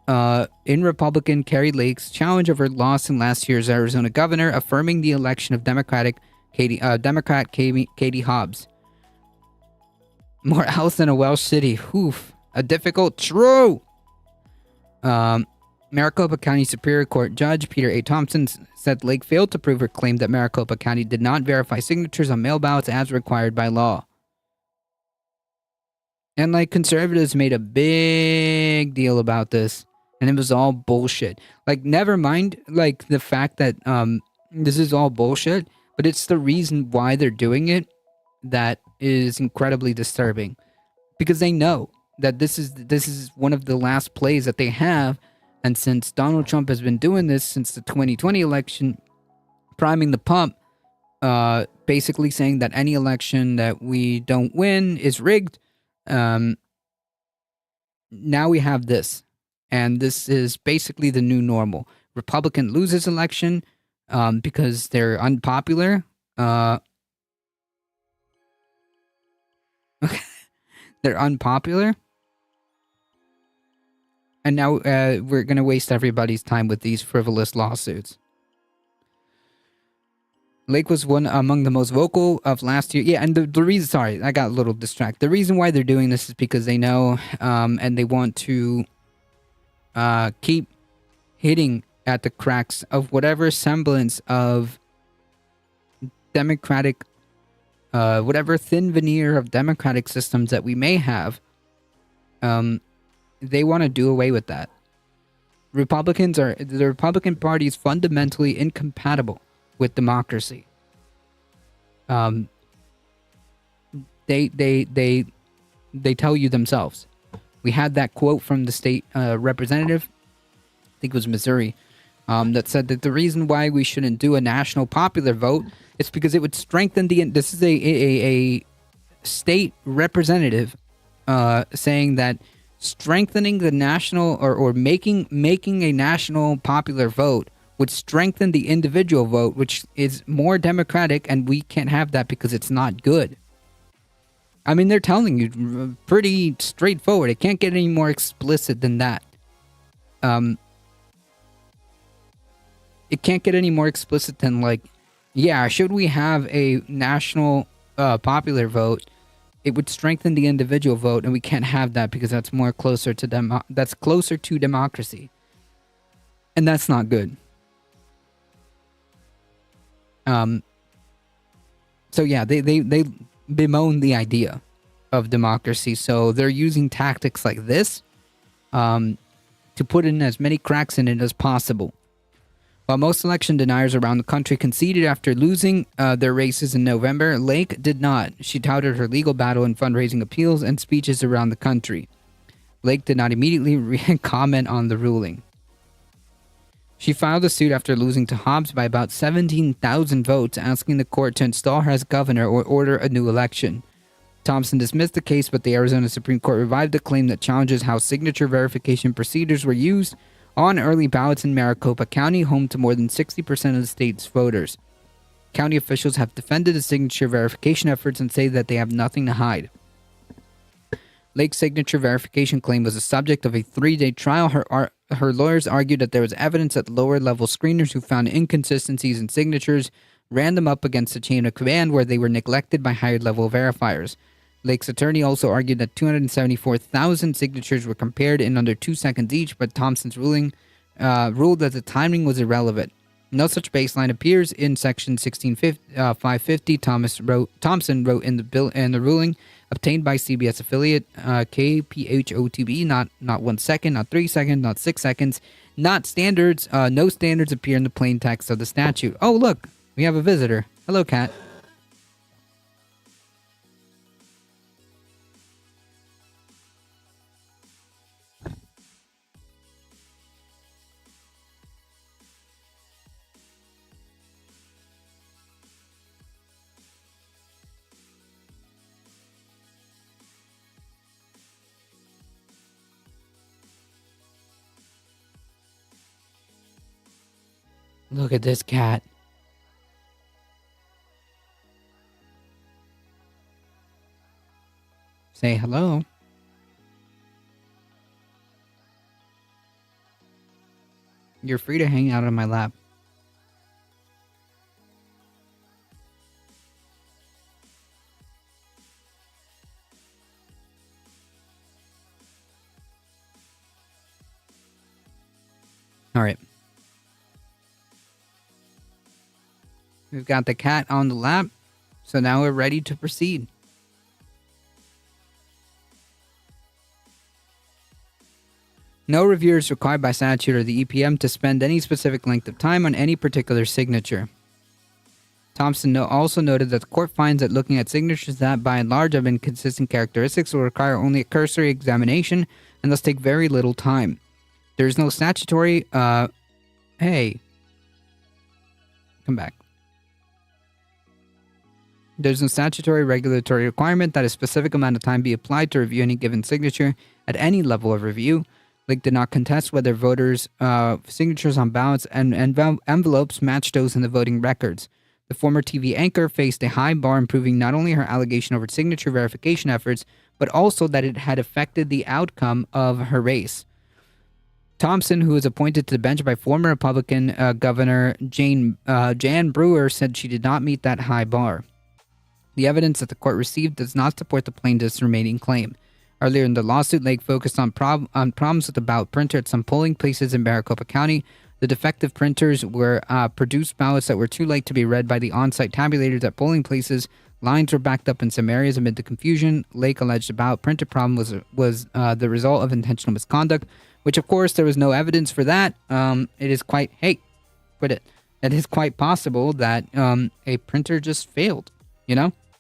in Republican Kari Lake's challenge of her loss in last year's Arizona governor, affirming the election of Democrat Katie Hobbs. More else than a Welsh city. Oof. A difficult true. Maricopa County Superior Court Judge Peter A. Thompson said Lake failed to prove her claim that Maricopa County did not verify signatures on mail ballots as required by law. And like conservatives made a big deal about this, and it was all bullshit. Like, never mind like the fact that this is all bullshit, but it's the reason why they're doing it that is incredibly disturbing, because they know that this is one of the last plays that they have And since Donald Trump has been doing this since the 2020 election, priming the pump, basically saying that any election that we don't win is rigged, now we have this. And this is basically the new normal. Republican loses election because they're unpopular. They're unpopular. And now we're going to waste everybody's time with these frivolous lawsuits. Lake was one among the most vocal of last year. Yeah, and the reason, sorry, I got a little distracted. The reason why they're doing this is because they know and they want to keep hitting at the cracks of whatever semblance of democratic, whatever thin veneer of democratic systems that we may have. They want to do away with that. The Republican Party is fundamentally incompatible with democracy. They tell you themselves. We had that quote from the state representative, I think it was Missouri, that said that the reason why we shouldn't do a national popular vote is because it would strengthen the. This is a state representative saying that strengthening the national or making a national popular vote would strengthen the individual vote, which is more democratic, and we can't have that because it's not good. I mean, they're telling you pretty straightforward. It can't get any more explicit than that. It can't get any more explicit than, like, yeah, should we have a national popular vote? It would strengthen the individual vote, and we can't have that because that's more closer to that's closer to democracy, and that's not good. So yeah, they bemoan the idea of democracy, so they're using tactics like this to put in as many cracks in it as possible. While most election deniers around the country conceded after losing their races in November, Lake did not. She touted her legal battle in fundraising appeals and speeches around the country. Lake did not immediately comment on the ruling. She filed a suit after losing to Hobbs by about 17,000 votes, asking the court to install her as governor or order a new election. Thompson dismissed the case, but the Arizona Supreme Court revived the claim that challenges how signature verification procedures were used on early ballots in Maricopa County, home to more than 60% of the state's voters. County officials have defended the signature verification efforts and say that they have nothing to hide. Lake's signature verification claim was the subject of a 3-day trial. Her lawyers argued that there was evidence that lower-level screeners who found inconsistencies in signatures ran them up against the chain of command where they were neglected by higher-level verifiers. Lake's attorney also argued that 274,000 signatures were compared in under 2 seconds each, but Thompson's ruling ruled that the timing was irrelevant. No such baseline appears in Section 550. Thompson wrote in the ruling obtained by CBS affiliate KPHOTB, not 1 second, not 3 seconds, not 6 seconds, not standards. No standards appear in the plain text of the statute. Oh, look, we have a visitor. Hello, Kat. Look at this cat. Say hello. You're free to hang out on my lap. All right. We've got the cat on the lap, so now we're ready to proceed. No review is required by statute or the EPM to spend any specific length of time on any particular signature. Thompson also noted that the court finds that looking at signatures that, by and large, have inconsistent characteristics will require only a cursory examination and thus take very little time. There's no statutory, hey, come back. There's no statutory regulatory requirement that a specific amount of time be applied to review any given signature at any level of review. Lake did not contest whether voters' signatures on ballots and envelopes matched those in the voting records. The former TV anchor faced a high bar in proving not only her allegation over signature verification efforts, but also that it had affected the outcome of her race. Thompson, who was appointed to the bench by former Republican Governor Jan Brewer, said she did not meet that high bar. The evidence that the court received does not support the plaintiff's remaining claim. Earlier in the lawsuit, Lake focused on problems with the ballot printer at some polling places in Maricopa County. The defective printers were produced ballots that were too late to be read by the on-site tabulators at polling places. Lines were backed up in some areas amid the confusion. Lake alleged the ballot printer problem was the result of intentional misconduct, which of course there was no evidence for that. It is quite it is quite possible that a printer just failed,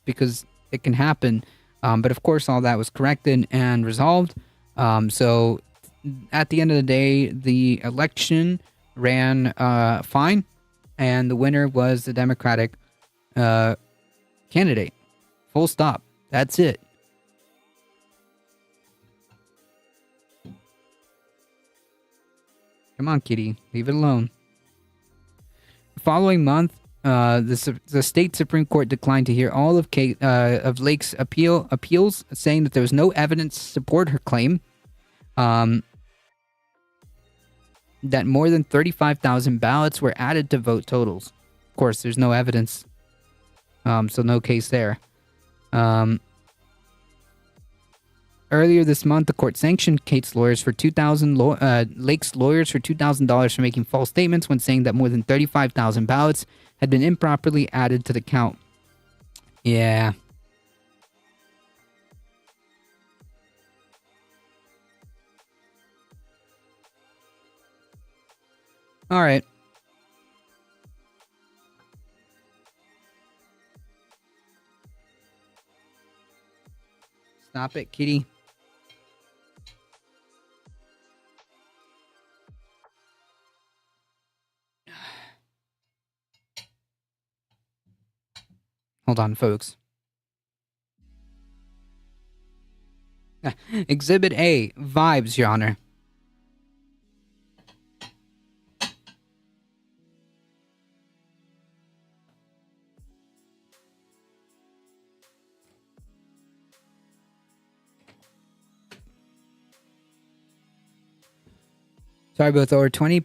because it can happen. But of course, all that was corrected and resolved. So at the end of the day, the election ran fine, and the winner was the Democratic candidate. Full stop. That's it. Come on, kitty. Leave it alone. The following month, the state Supreme Court declined to hear all of Lake's appeals, saying that there was no evidence to support her claim that more than 35,000 ballots were added to vote totals. Of course, there's no evidence, so no case there. Earlier this month, the court sanctioned Lake's lawyers for $2,000 for making false statements when saying that more than 35,000 ballots had been improperly added to the count. Yeah. All right. Stop it, kitty. Hold on, folks. Exhibit A, vibes, Your Honor. Sorry, both over 20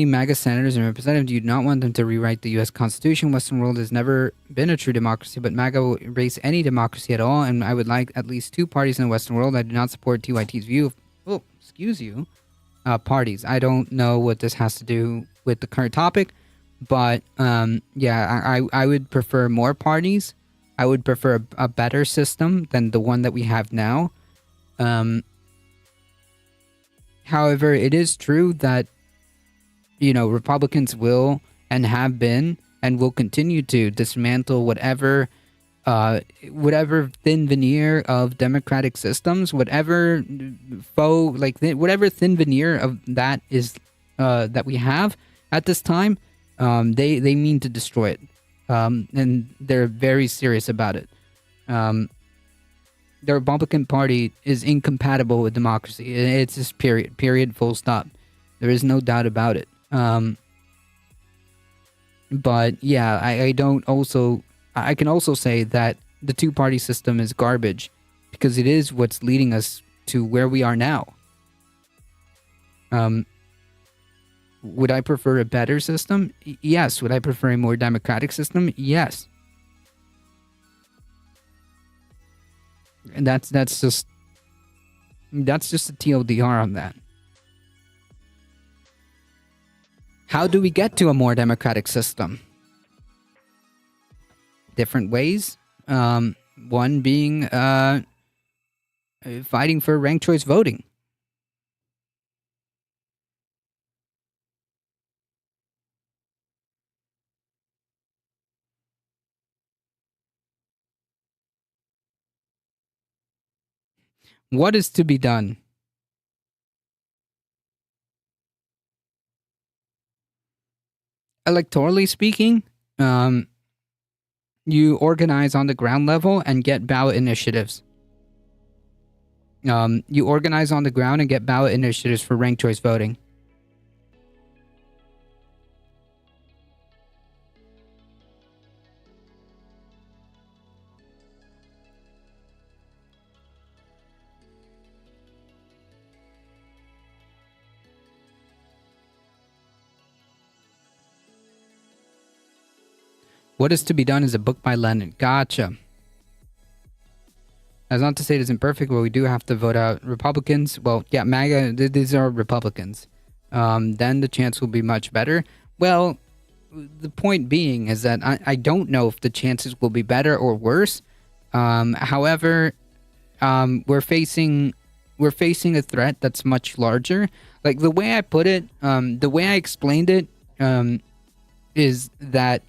MAGA senators and representatives do not want them to rewrite the U.S. Constitution. Western world has never been a true democracy, but MAGA will erase any democracy at all, and I would like at least two parties in the Western world. I do not support TYT's view of, parties. I don't know what this has to do with the current topic, but yeah, I would prefer more parties. I would prefer a better system than the one that we have now. However, it is true that, Republicans will and have been and will continue to dismantle whatever thin veneer of democratic systems, whatever whatever thin veneer of that is that we have at this time. They mean to destroy it, and they're very serious about it. The Republican Party is incompatible with democracy. It's just period, full stop. There is no doubt about it. But yeah, I can also say that the two-party system is garbage because it is what's leading us to where we are now. Would I prefer a better system? Yes. Would I prefer a more democratic system? Yes. And that's just a TLDR on that. How do we get to a more democratic system? Different ways. One being fighting for ranked choice voting. What is to be done? electorally speaking, you organize on the ground level and get ballot initiatives. You organize on the ground and get ballot initiatives for ranked choice voting. What is to be done is a book by Lenin. Gotcha. That's not to say it isn't perfect, but we do have to vote out Republicans. Well, yeah, MAGA, these are Republicans. Then the chance will be much better. Well, the point being is that I don't know if the chances will be better or worse. However, we're facing a threat that's much larger. Like the way I put it, the way I explained it, is that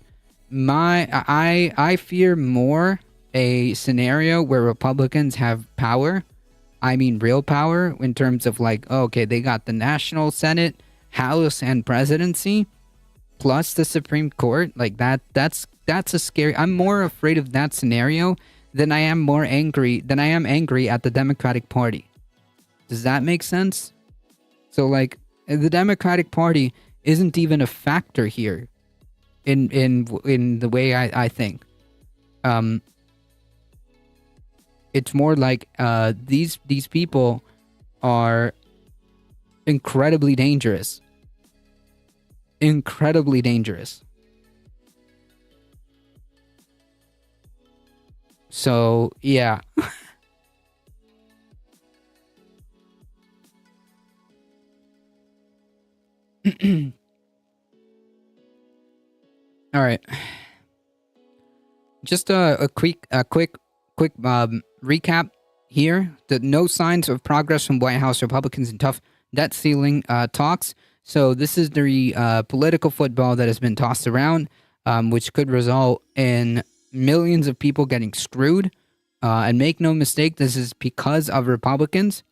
I fear more a scenario where Republicans have power. I mean real power in terms of like, oh, okay, they got the National Senate, House, and presidency, plus the Supreme Court. Like that's a scary. I'm more afraid of that scenario than I am angry at the Democratic Party. Does that make sense? So like the Democratic Party isn't even a factor here in the way I think. It's more like these people are incredibly dangerous. Incredibly dangerous. So, yeah. All right. Just a quick recap here. No signs of progress from White House Republicans in tough debt ceiling talks. So this is the political football that has been tossed around, which could result in millions of people getting screwed. And make no mistake, this is because of Republicans.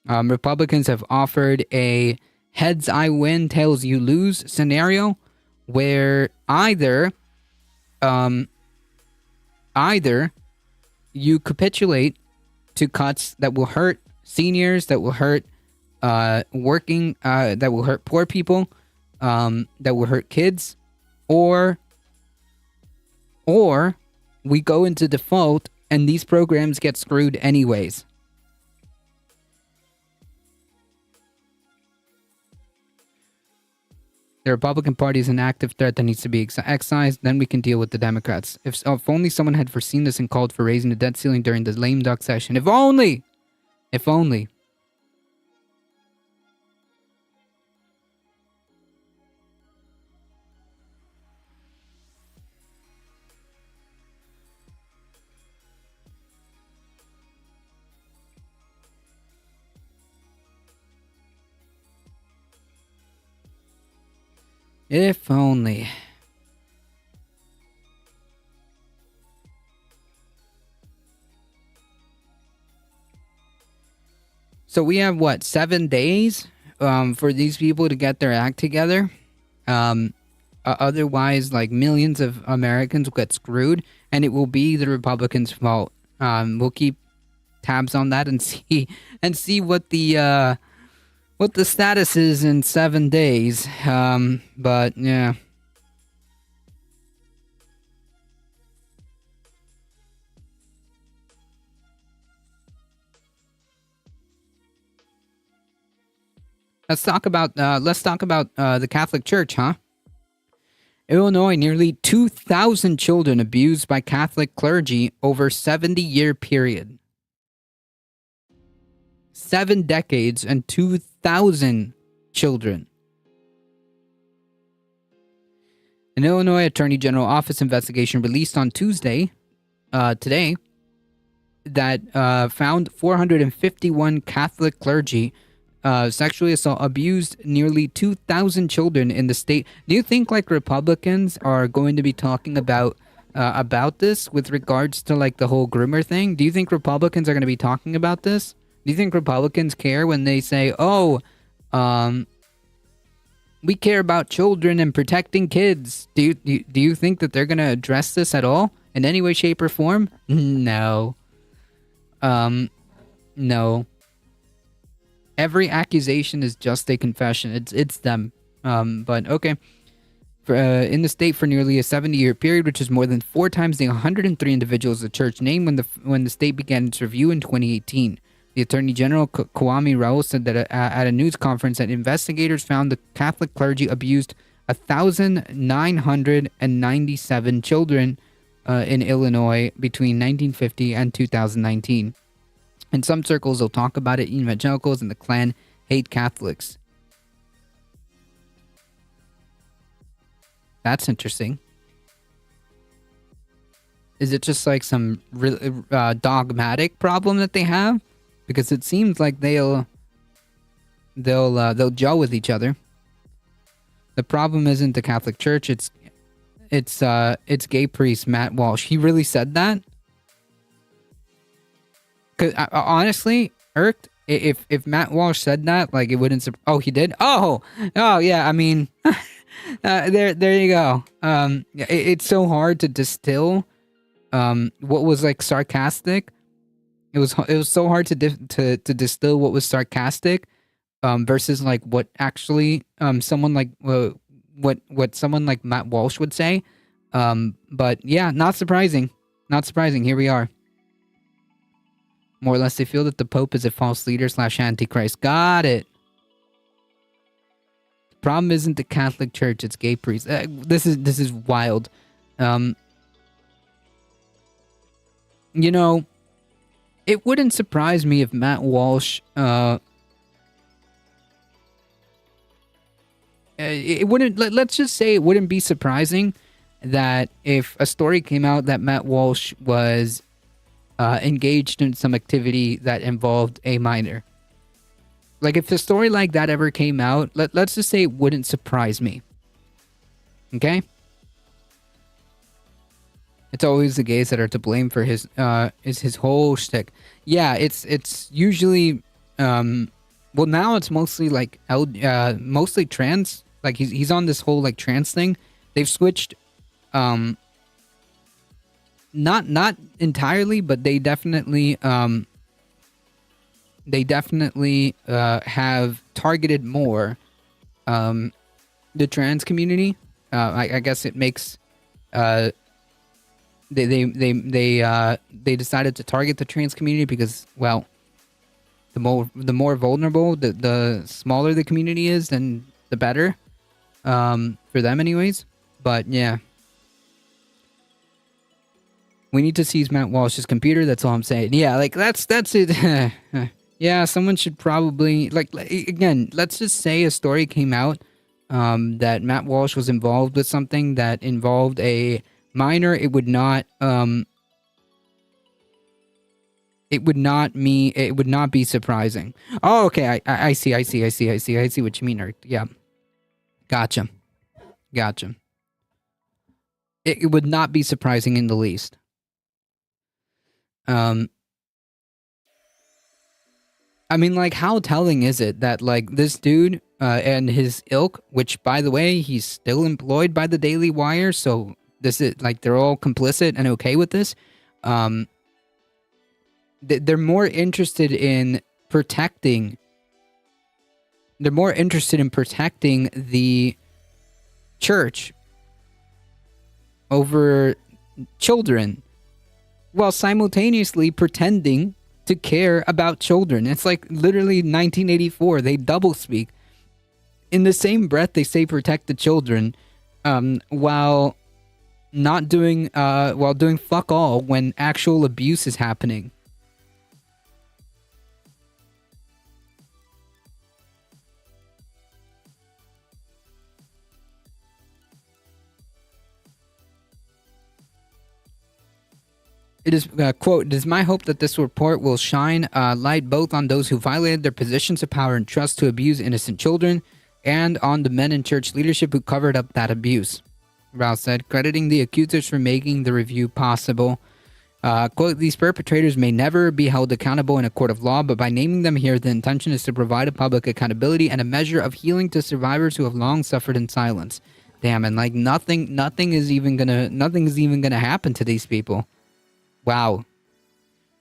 Republicans have offered a heads I win, tails you lose scenario where either you capitulate to cuts that will hurt seniors, that will hurt that will hurt poor people, that will hurt kids, or we go into default and these programs get screwed anyways. The Republican Party is an active threat that needs to be excised. Then we can deal with the Democrats. If only someone had foreseen this and called for raising the debt ceiling during the lame duck session. If only! If only. If only. So we have, what, 7 days for these people to get their act together? Otherwise, like, millions of Americans will get screwed, and it will be the Republicans' fault. We'll keep tabs on that and see what the status is in 7 days. But yeah. Let's talk about the Catholic Church, huh? Illinois, nearly 2,000 children abused by Catholic clergy over 70-year period. 7 decades and 2,000 children. An Illinois Attorney General Office investigation released on Tuesday, today, that found 451 Catholic clergy sexually abused nearly 2,000 children in the state. Do you think like Republicans are going to be talking about this with regards to like the whole groomer thing? Do you think Republicans are going to be talking about this? Do you think Republicans care when they say, We care about children and protecting kids. Do you think that they're gonna address this at all in any way, shape, or form? No. No. Every accusation is just a confession. It's them. But okay. In the state for nearly a 70-year period, which is more than 4 times the 103 individuals the church named when the state began its review in 2018. The Attorney General, Kwame Raoul, said that at a news conference that investigators found the Catholic clergy abused 1,997 children in Illinois between 1950 and 2019. In some circles, they'll talk about it. Evangelicals and the Klan hate Catholics. That's interesting. Is it just like some dogmatic problem that they have? Because it seems like they'll gel with each other. The problem isn't the Catholic Church. It's gay priest Matt Walsh. He really said that? Cause honestly, irked. If Matt Walsh said that, like it wouldn't. Oh, he did. Oh yeah. I mean, there you go. It's so hard to distill what was like sarcastic. It was so hard to distill what was sarcastic versus like what actually someone like what someone like Matt Walsh would say. But yeah, not surprising. Not surprising. Here we are. More or less, they feel that the Pope is a false leader / Antichrist. Got it. The problem isn't the Catholic Church; it's gay priests. This is wild. You know, it wouldn't surprise me if Matt Walsh. It wouldn't. Let's just say it wouldn't be surprising that if a story came out that Matt Walsh was engaged in some activity that involved a minor. Like if a story like that ever came out, let's just say it wouldn't surprise me. Okay? It's always the gays that are to blame for his whole shtick. Yeah, it's usually well now it's mostly like mostly trans. Like he's on this whole like trans thing. They've switched not entirely, but they definitely have targeted more the trans community. I guess it makes they decided to target the trans community because, well, the more vulnerable, the smaller the community is, then the better for them anyways. But yeah, we need to seize Matt Walsh's computer. That's all I'm saying. Yeah, like that's it. Yeah, someone should probably like again. Let's just say a story came out that Matt Walsh was involved with something that involved a minor. It would not be surprising. Oh, okay. I see what you mean, Eric. Yeah, gotcha. It would not be surprising in the least. I mean, like, how telling is it that, like, this dude and his ilk, which, by the way, he's still employed by the Daily Wire, so this is, like, they're all complicit and okay with this. They're more interested in protecting the church over children, while simultaneously pretending to care about children. It's like literally 1984. They doublespeak. In the same breath, they say protect the children, while doing fuck all when actual abuse is happening. It is, quote, "It is my hope that this report will shine light both on those who violated their positions of power and trust to abuse innocent children and on the men in church leadership who covered up that abuse," Rao said, crediting the accusers for making the review possible. Quote, these perpetrators may never be held accountable in a court of law, but by naming them here, the intention is to provide a public accountability and a measure of healing to survivors who have long suffered in silence. Damn, and like nothing is even gonna happen to these people. Wow.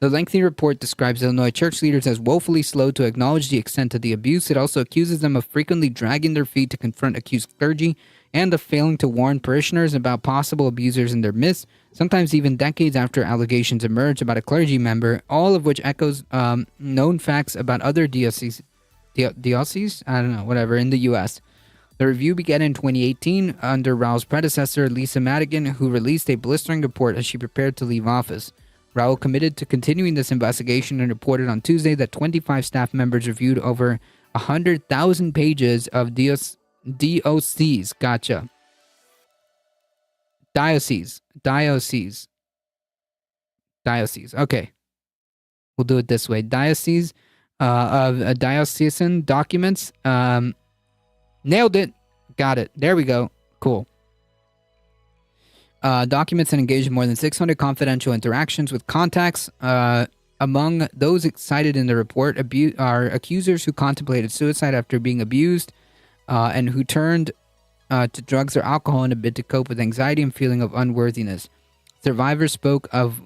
The lengthy report describes Illinois church leaders as woefully slow to acknowledge the extent of the abuse. It also accuses them of frequently dragging their feet to confront accused clergy and of failing to warn parishioners about possible abusers in their midst, sometimes even decades after allegations emerge about a clergy member, all of which echoes known facts about other dioceses, I don't know, whatever, in the U.S. The review began in 2018 under Raoul's predecessor, Lisa Madigan, who released a blistering report as she prepared to leave office. Raoul committed to continuing this investigation and reported on Tuesday that 25 staff members reviewed over 100,000 pages of DOCs. Gotcha. Diocese. Okay. We'll do it this way. Diocese of diocesan documents. Nailed it. Got it. There we go. Cool. Documents and engaged in more than 600 confidential interactions with contacts. Among those cited in the report are accusers who contemplated suicide after being abused and who turned to drugs or alcohol in a bid to cope with anxiety and feeling of unworthiness. Survivors spoke of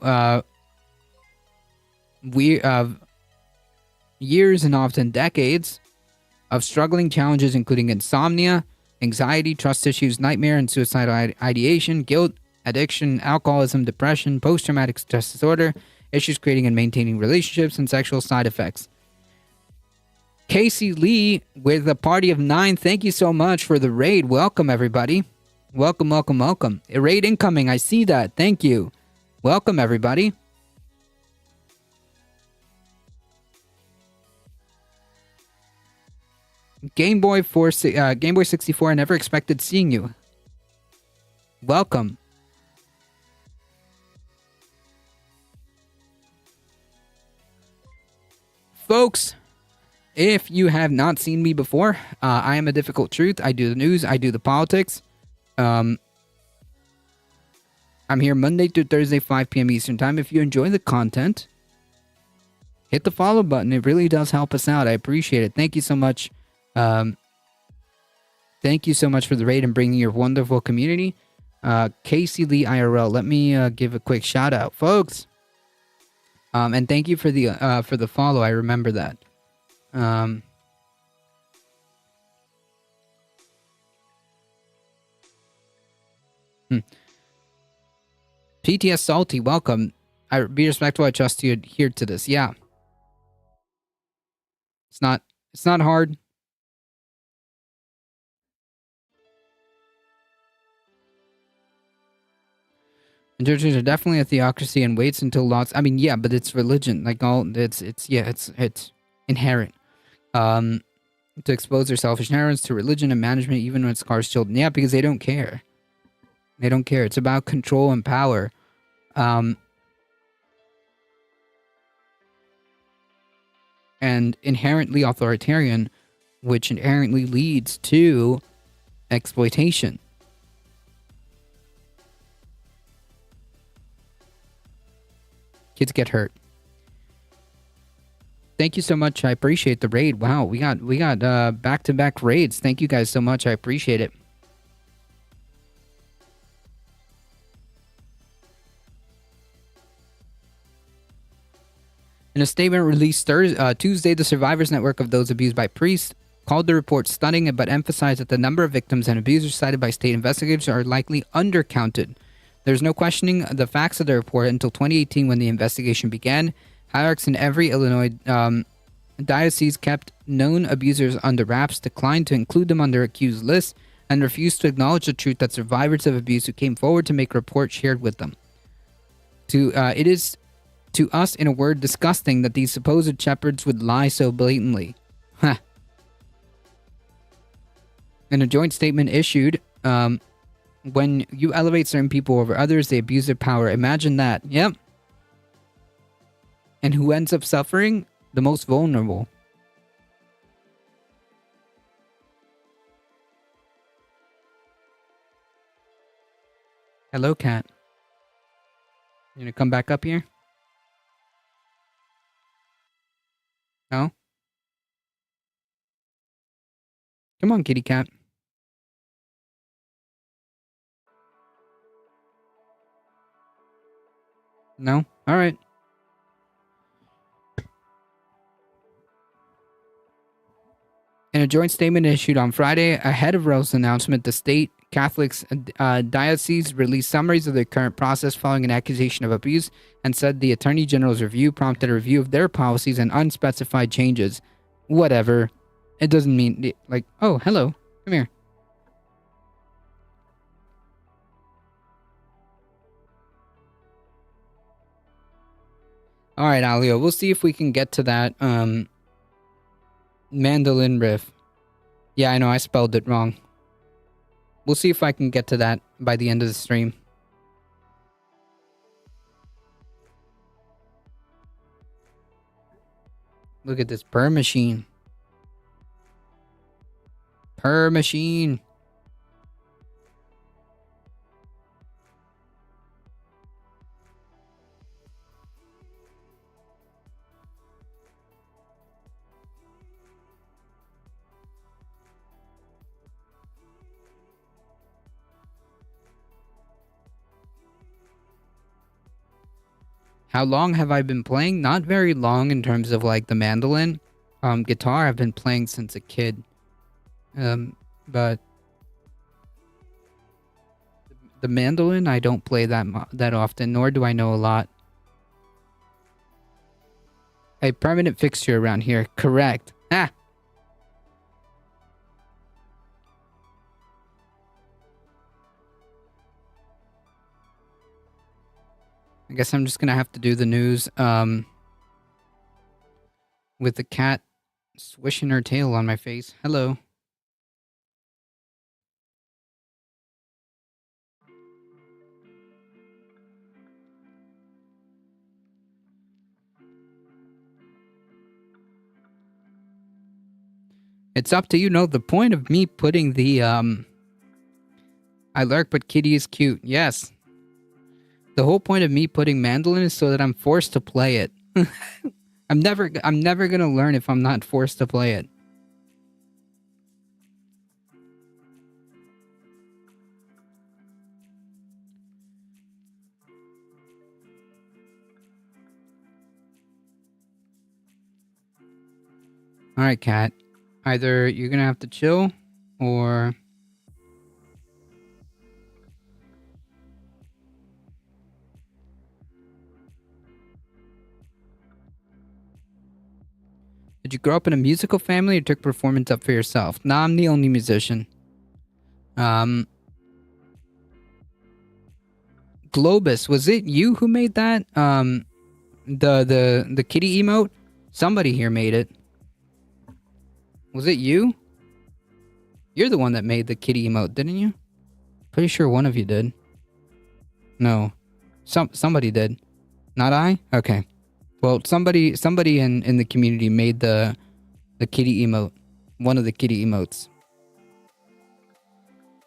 years and often decades of struggling challenges including insomnia, anxiety, trust issues, nightmare and suicidal ideation, guilt, addiction, alcoholism, depression, post-traumatic stress disorder, issues creating and maintaining relationships, and sexual side effects. Casey Lee with a party of 9. Thank you so much for the raid. Welcome, everybody. Welcome. A raid incoming. I see that. Thank you. Welcome, everybody. Game Boy 64. I never expected seeing you. Welcome. Folks, if you have not seen me before, I am a difficult truth. I do the news. I do the politics. I'm here Monday through Thursday, 5 p.m. Eastern Time. If you enjoy the content, hit the follow button. It really does help us out. I appreciate it. Thank you so much. Thank you so much for the raid and bringing your wonderful community. Casey Lee IRL. Let me give a quick shout out, folks. And thank you for the follow. I remember that. PTS Salty, welcome. I be respectful. I trust you adhere to this. Yeah. It's not hard. And churches are definitely a theocracy and waits until lots. I mean, yeah, but it's religion. Like it's inherent. To expose their selfish inherence to religion and management, even when it scars children. Yeah, because they don't care. They don't care. It's about control and power. And inherently authoritarian, which inherently leads to exploitation. Kids get hurt. Thank you so much. I appreciate the raid. Wow, we got back-to-back raids. Thank you guys so much. I appreciate it. In a statement released Tuesday, the Survivors Network of those abused by priests called the report stunning, but emphasized that the number of victims and abusers cited by state investigators are likely undercounted. There's no questioning the facts of the report until 2018 when the investigation began. Hierarchs in every Illinois diocese kept known abusers under wraps, declined to include them on their accused list, and refused to acknowledge the truth that survivors of abuse who came forward to make a report shared with them. It is, to us, in a word, disgusting that these supposed shepherds would lie so blatantly. Huh. In a joint statement issued, when you elevate certain people over others, they abuse their power. Imagine that. Yep. And who ends up suffering? The most vulnerable. Hello, cat. You gonna come back up here? No? Come on, kitty cat. No? Alright. In a joint statement issued on Friday, ahead of Rose's announcement, the state Catholics diocese released summaries of their current process following an accusation of abuse and said the Attorney General's review prompted a review of their policies and unspecified changes. Whatever. It doesn't mean, like, oh, hello. Come here. Alright, Alio, we'll see if we can get to that, mandolin riff. Yeah, I know, I spelled it wrong. We'll see if I can get to that by the end of the stream. Look at this purr machine. Purr machine. How long have I been playing? Not very long in terms of like the mandolin. Guitar I've been playing since a kid. But the mandolin I don't play that often, nor do I know a lot. A permanent fixture around here. Correct. Ah! I guess I'm just gonna have to do the news, with the cat swishing her tail on my face. Hello. It's up to you. No, the point of me putting the, I lurk, but Kitty is cute. Yes. The whole point of me putting mandolin is so that I'm forced to play it. I'm never gonna learn if I'm not forced to play it. Alright, cat. Either you're gonna have to chill, or... Did you grow up in a musical family or took performance up for yourself? Nah, I'm the only musician. Globus, was it you who made that? The kitty emote? Somebody here made it. Was it you? You're the one that made the kitty emote, didn't you? Pretty sure one of you did. No. Somebody did. Not I? Okay. Well, somebody in the community made the kitty emote. One of the kitty emotes.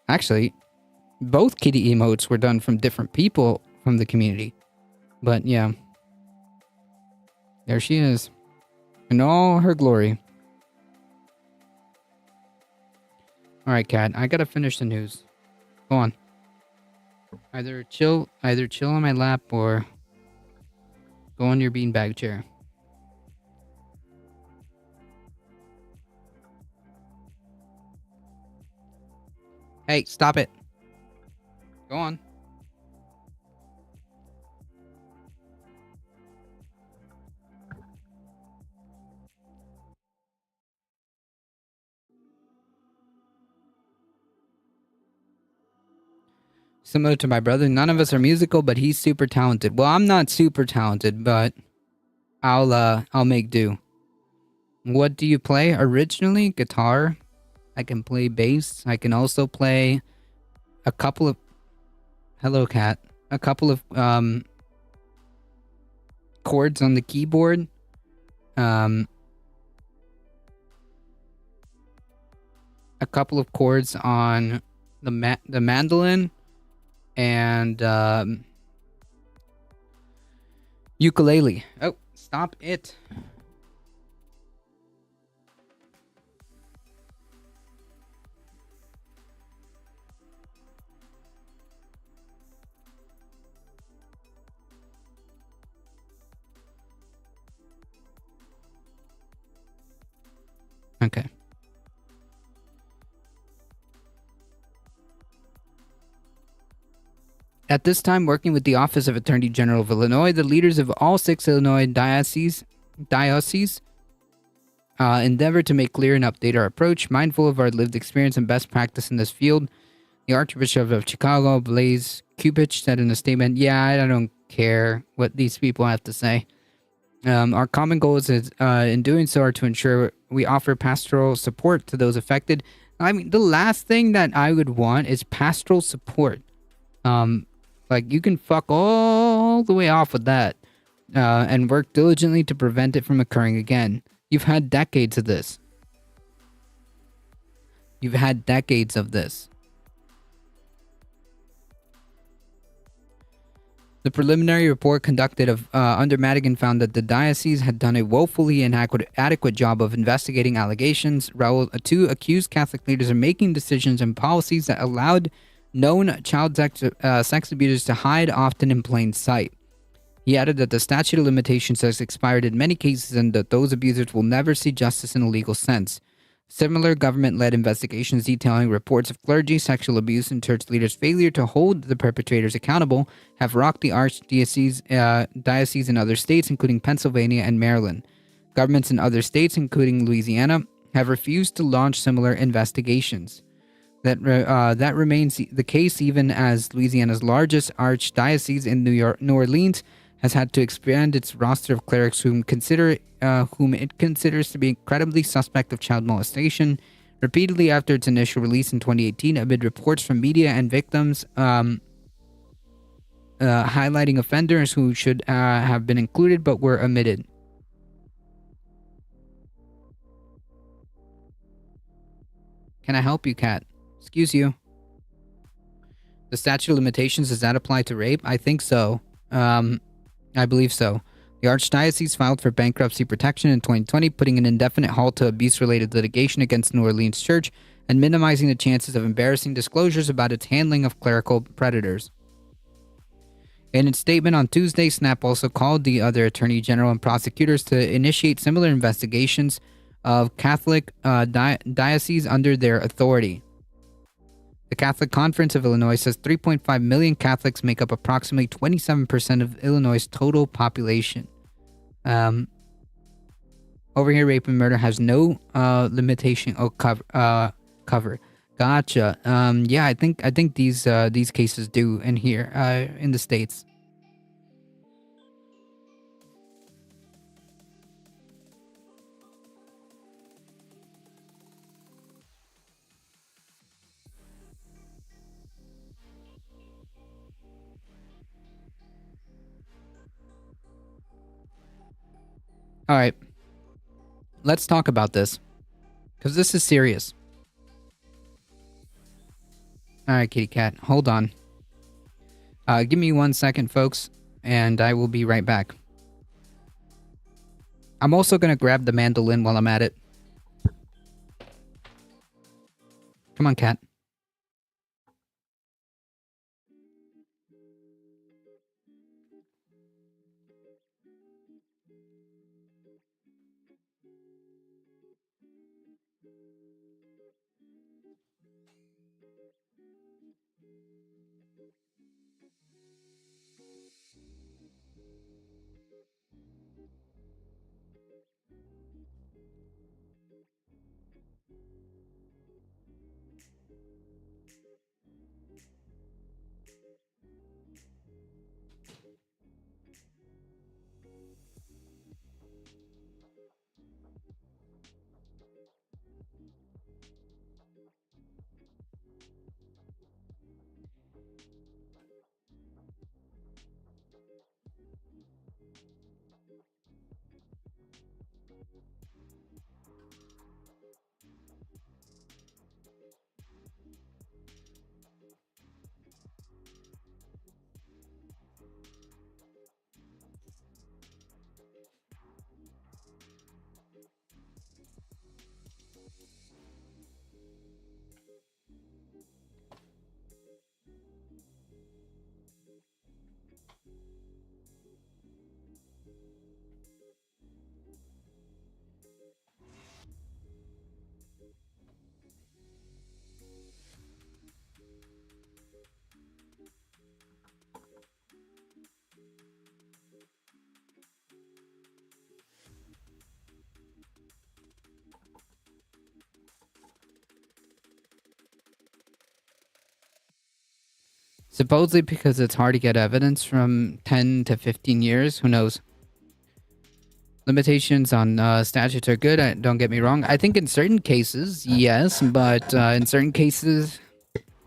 Actually, both kitty emotes were done from different people from the community. But yeah. There she is. In all her glory. Alright, cat. I gotta finish the news. Go on. Either chill on my lap or go on your beanbag chair. Hey, stop it. Go on. Similar to my brother, none of us are musical, but he's super talented. Well, I'm not super talented, but I'll make do. What do you play? Originally, guitar. I can play bass. I can also play a couple of... Hello, cat. A couple of chords on the keyboard. A couple of chords on the mandolin. And Ukulele. Oh, stop it. Okay. At this time, working with the Office of Attorney General of Illinois, the leaders of all 6 Illinois dioceses endeavor to make clear and update our approach, mindful of our lived experience and best practice in this field. The Archbishop of Chicago, Blaise Cupich, said in a statement, "Yeah, I don't care what these people have to say. Our common goals in doing so are to ensure we offer pastoral support to those affected." I mean, the last thing that I would want is pastoral support. Like, you can fuck all the way off with that and work diligently to prevent it from occurring again. You've had decades of this. You've had decades of this. The preliminary report conducted under Madigan found that the diocese had done a woefully inadequate job of investigating allegations. Two accused Catholic leaders of making decisions and policies that allowed known child sex abusers to hide, often in plain sight. He added that the statute of limitations has expired in many cases and that those abusers will never see justice in a legal sense. Similar government-led investigations detailing reports of clergy sexual abuse and church leaders' failure to hold the perpetrators accountable have rocked the archdiocese in other states, including Pennsylvania and Maryland. Governments in other states, including Louisiana, have refused to launch similar investigations. That remains the case even as Louisiana's largest archdiocese in New Orleans has had to expand its roster of clerics whom it considers to be incredibly suspect of child molestation. Repeatedly after its initial release in 2018, amid reports from media and victims highlighting offenders who should have been included but were omitted. Can I help you, Kat? Excuse you. The statute of limitations, does that apply to rape? I think so. I believe so. The Archdiocese filed for bankruptcy protection in 2020, putting an indefinite halt to abuse-related litigation against New Orleans Church and minimizing the chances of embarrassing disclosures about its handling of clerical predators. In its statement on Tuesday, SNAP also called the other Attorney General and prosecutors to initiate similar investigations of Catholic dioceses under their authority. The Catholic Conference of Illinois says 3.5 million Catholics make up approximately 27% of Illinois' total population. Over here, rape and murder has no limitation or cover. Gotcha. Yeah, I think these cases do in here in the States. All right, let's talk about this, because this is serious. All right, kitty cat, hold on. Give me 1 second, folks, and I will be right back. I'm also going to grab the mandolin while I'm at it. Come on, cat. Supposedly because it's hard to get evidence from 10 to 15 years. Who knows? Limitations on statutes are good. Don't get me wrong. I think in certain cases, yes, but in certain cases,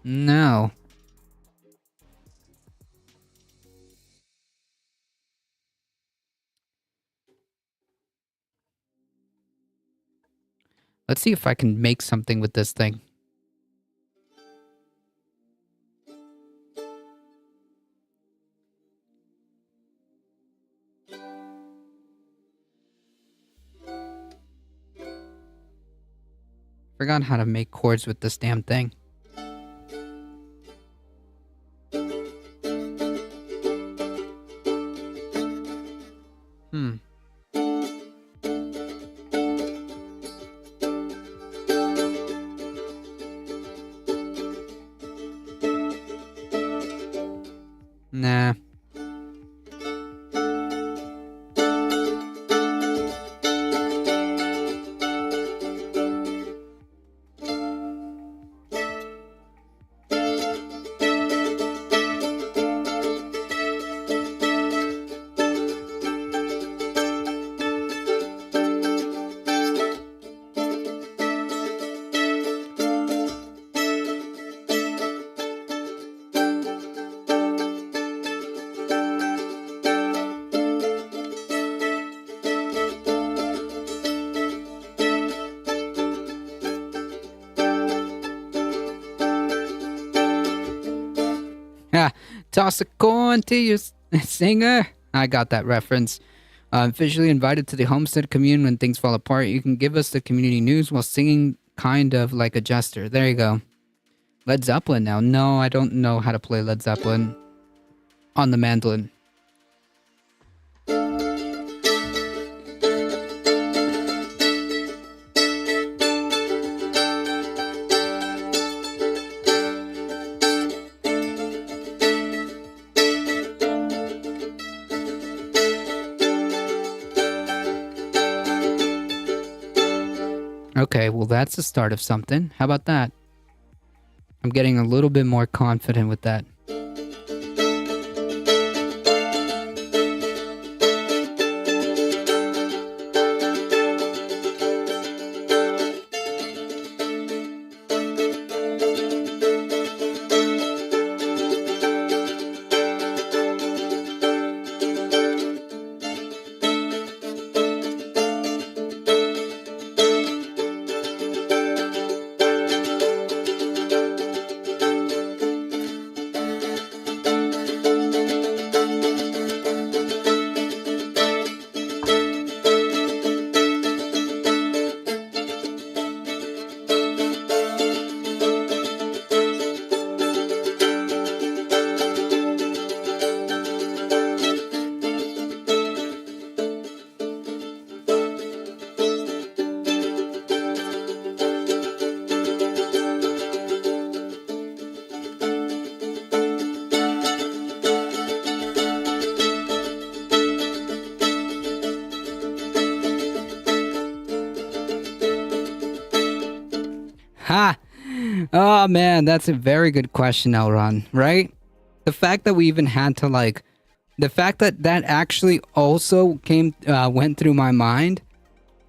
no. Let's see if I can make something with this thing. Forgot how to make chords with this damn thing. Nah. Toss a coin to your singer. I got that reference. Officially invited to the Homestead commune when things fall apart. You can give us the community news while singing kind of like a jester. There you go. Led Zeppelin now. No, I don't know how to play Led Zeppelin on the mandolin. Okay, well that's the start of something. How about that? I'm getting a little bit more confident with that. Ha! Oh man, that's a very good question, Elron, right? The fact that we even had to the fact that that actually also went through my mind.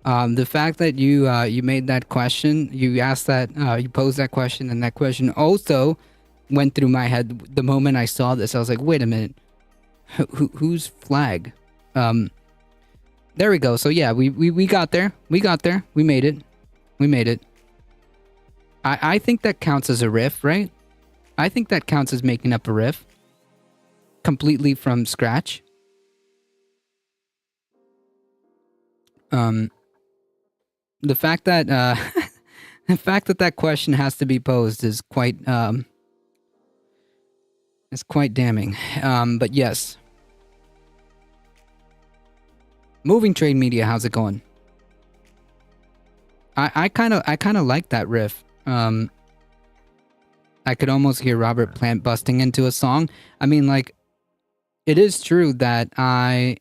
The fact that you made that question, you asked that, you posed that question, and that question also went through my head the moment I saw this. I was like, wait a minute, whose flag? There we go. So yeah, we got there. We got there. We made it. We made it. I think that counts as a riff, right? I think that counts as making up a riff. Completely from scratch. The fact that the fact that that question has to be posed is quite damning. But yes. Moving Trade Media, how's it going? I kind of like that riff. I could almost hear Robert Plant busting into a song. I mean, like, it is true that I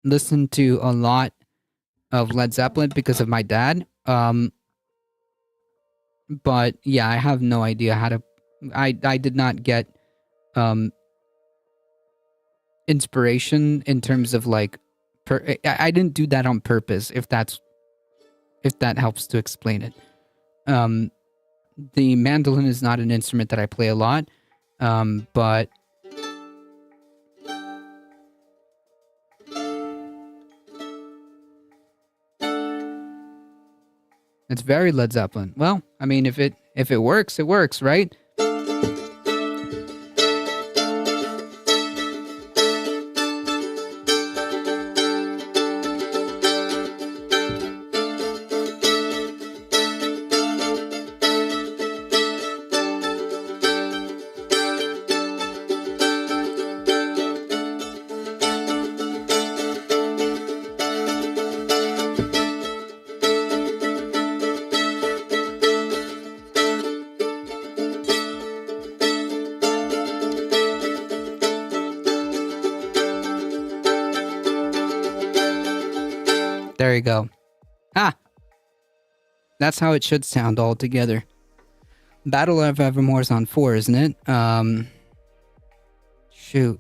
listened to a lot of Led Zeppelin because of my dad. But yeah, I have no idea how to. I did not get um inspiration in terms of like I didn't do that on purpose, if that helps to explain it. The mandolin is not an instrument that I play a lot, but it's very Led Zeppelin. Well, I mean, if it works, it works, right? There you go. Ah! That's how it should sound all together. Battle of Evermore's on 4, isn't it? Shoot.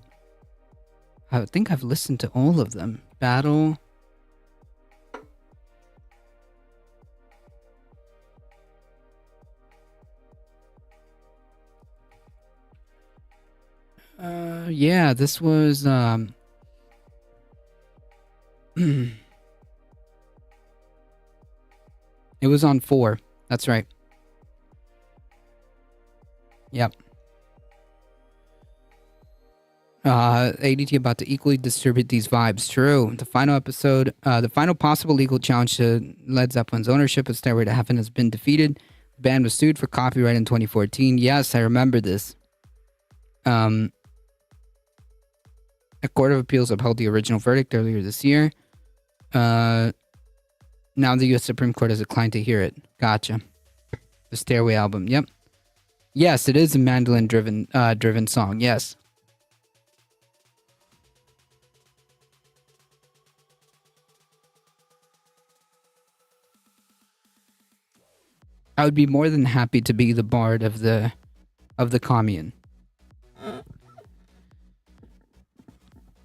I think I've listened to all of them. Battle. Yeah, this was, it was on 4. That's right. Yep. ADT about to equally distribute these vibes. True. The final episode, the final possible legal challenge to Led Zeppelin's ownership of Stairway to Heaven has been defeated. The band was sued for copyright in 2014. Yes, I remember this. A court of appeals upheld the original verdict earlier this year. Now the U.S. Supreme Court has declined to hear it. Gotcha. The Stairway album. Yep. Yes, it is a mandolin-driven song. Yes. I would be more than happy to be the bard of the commune.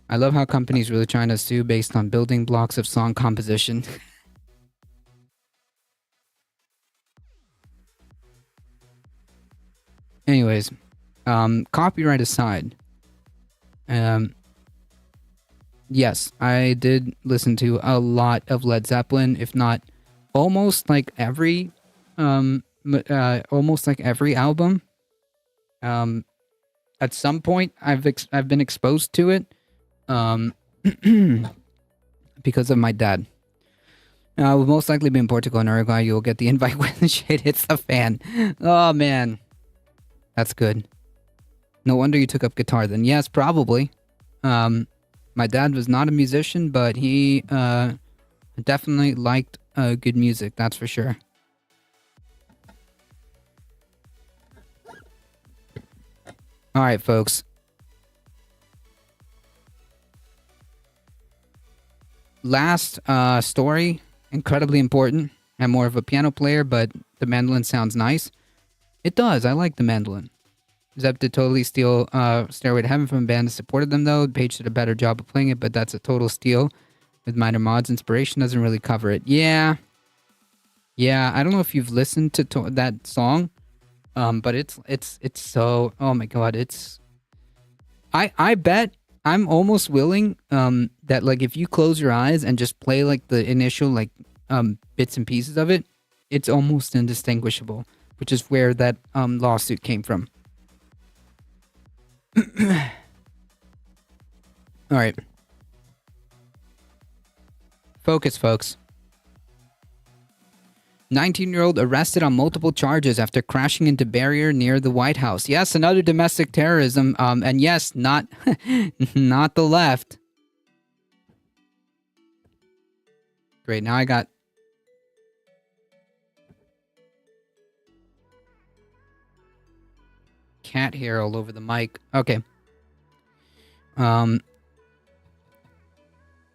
I love how companies really trying to sue based on building blocks of song composition. Anyways, copyright aside, yes, I did listen to a lot of Led Zeppelin, if not almost like every album. At some point, I've been exposed to it, because of my dad. Will most likely be in Portugal and Uruguay. You'll get the invite when the shit hits the fan. Oh man. That's good. No wonder you took up guitar then. Yes, probably. My dad was not a musician, but he definitely liked good music, that's for sure. Alright, folks. Last story, incredibly important. I'm more of a piano player, but the mandolin sounds nice. It does. I like the mandolin. Zep did totally steal Stairway to Heaven from a band that supported them, though. Page did a better job of playing it, but that's a total steal. With minor mods, inspiration doesn't really cover it. Yeah. Yeah, I don't know if you've listened to that song, but it's so... Oh my god, it's... I bet I'm almost willing that, like, if you close your eyes and just play, like, the initial, like, bits and pieces of it, it's almost indistinguishable. Which is where that lawsuit came from. Alright. Focus, folks. 19-year-old arrested on multiple charges after crashing into barrier near the White House. Yes, another domestic terrorism. And yes, not not the left. Great, now I got... cat hair all over the mic. Okay. A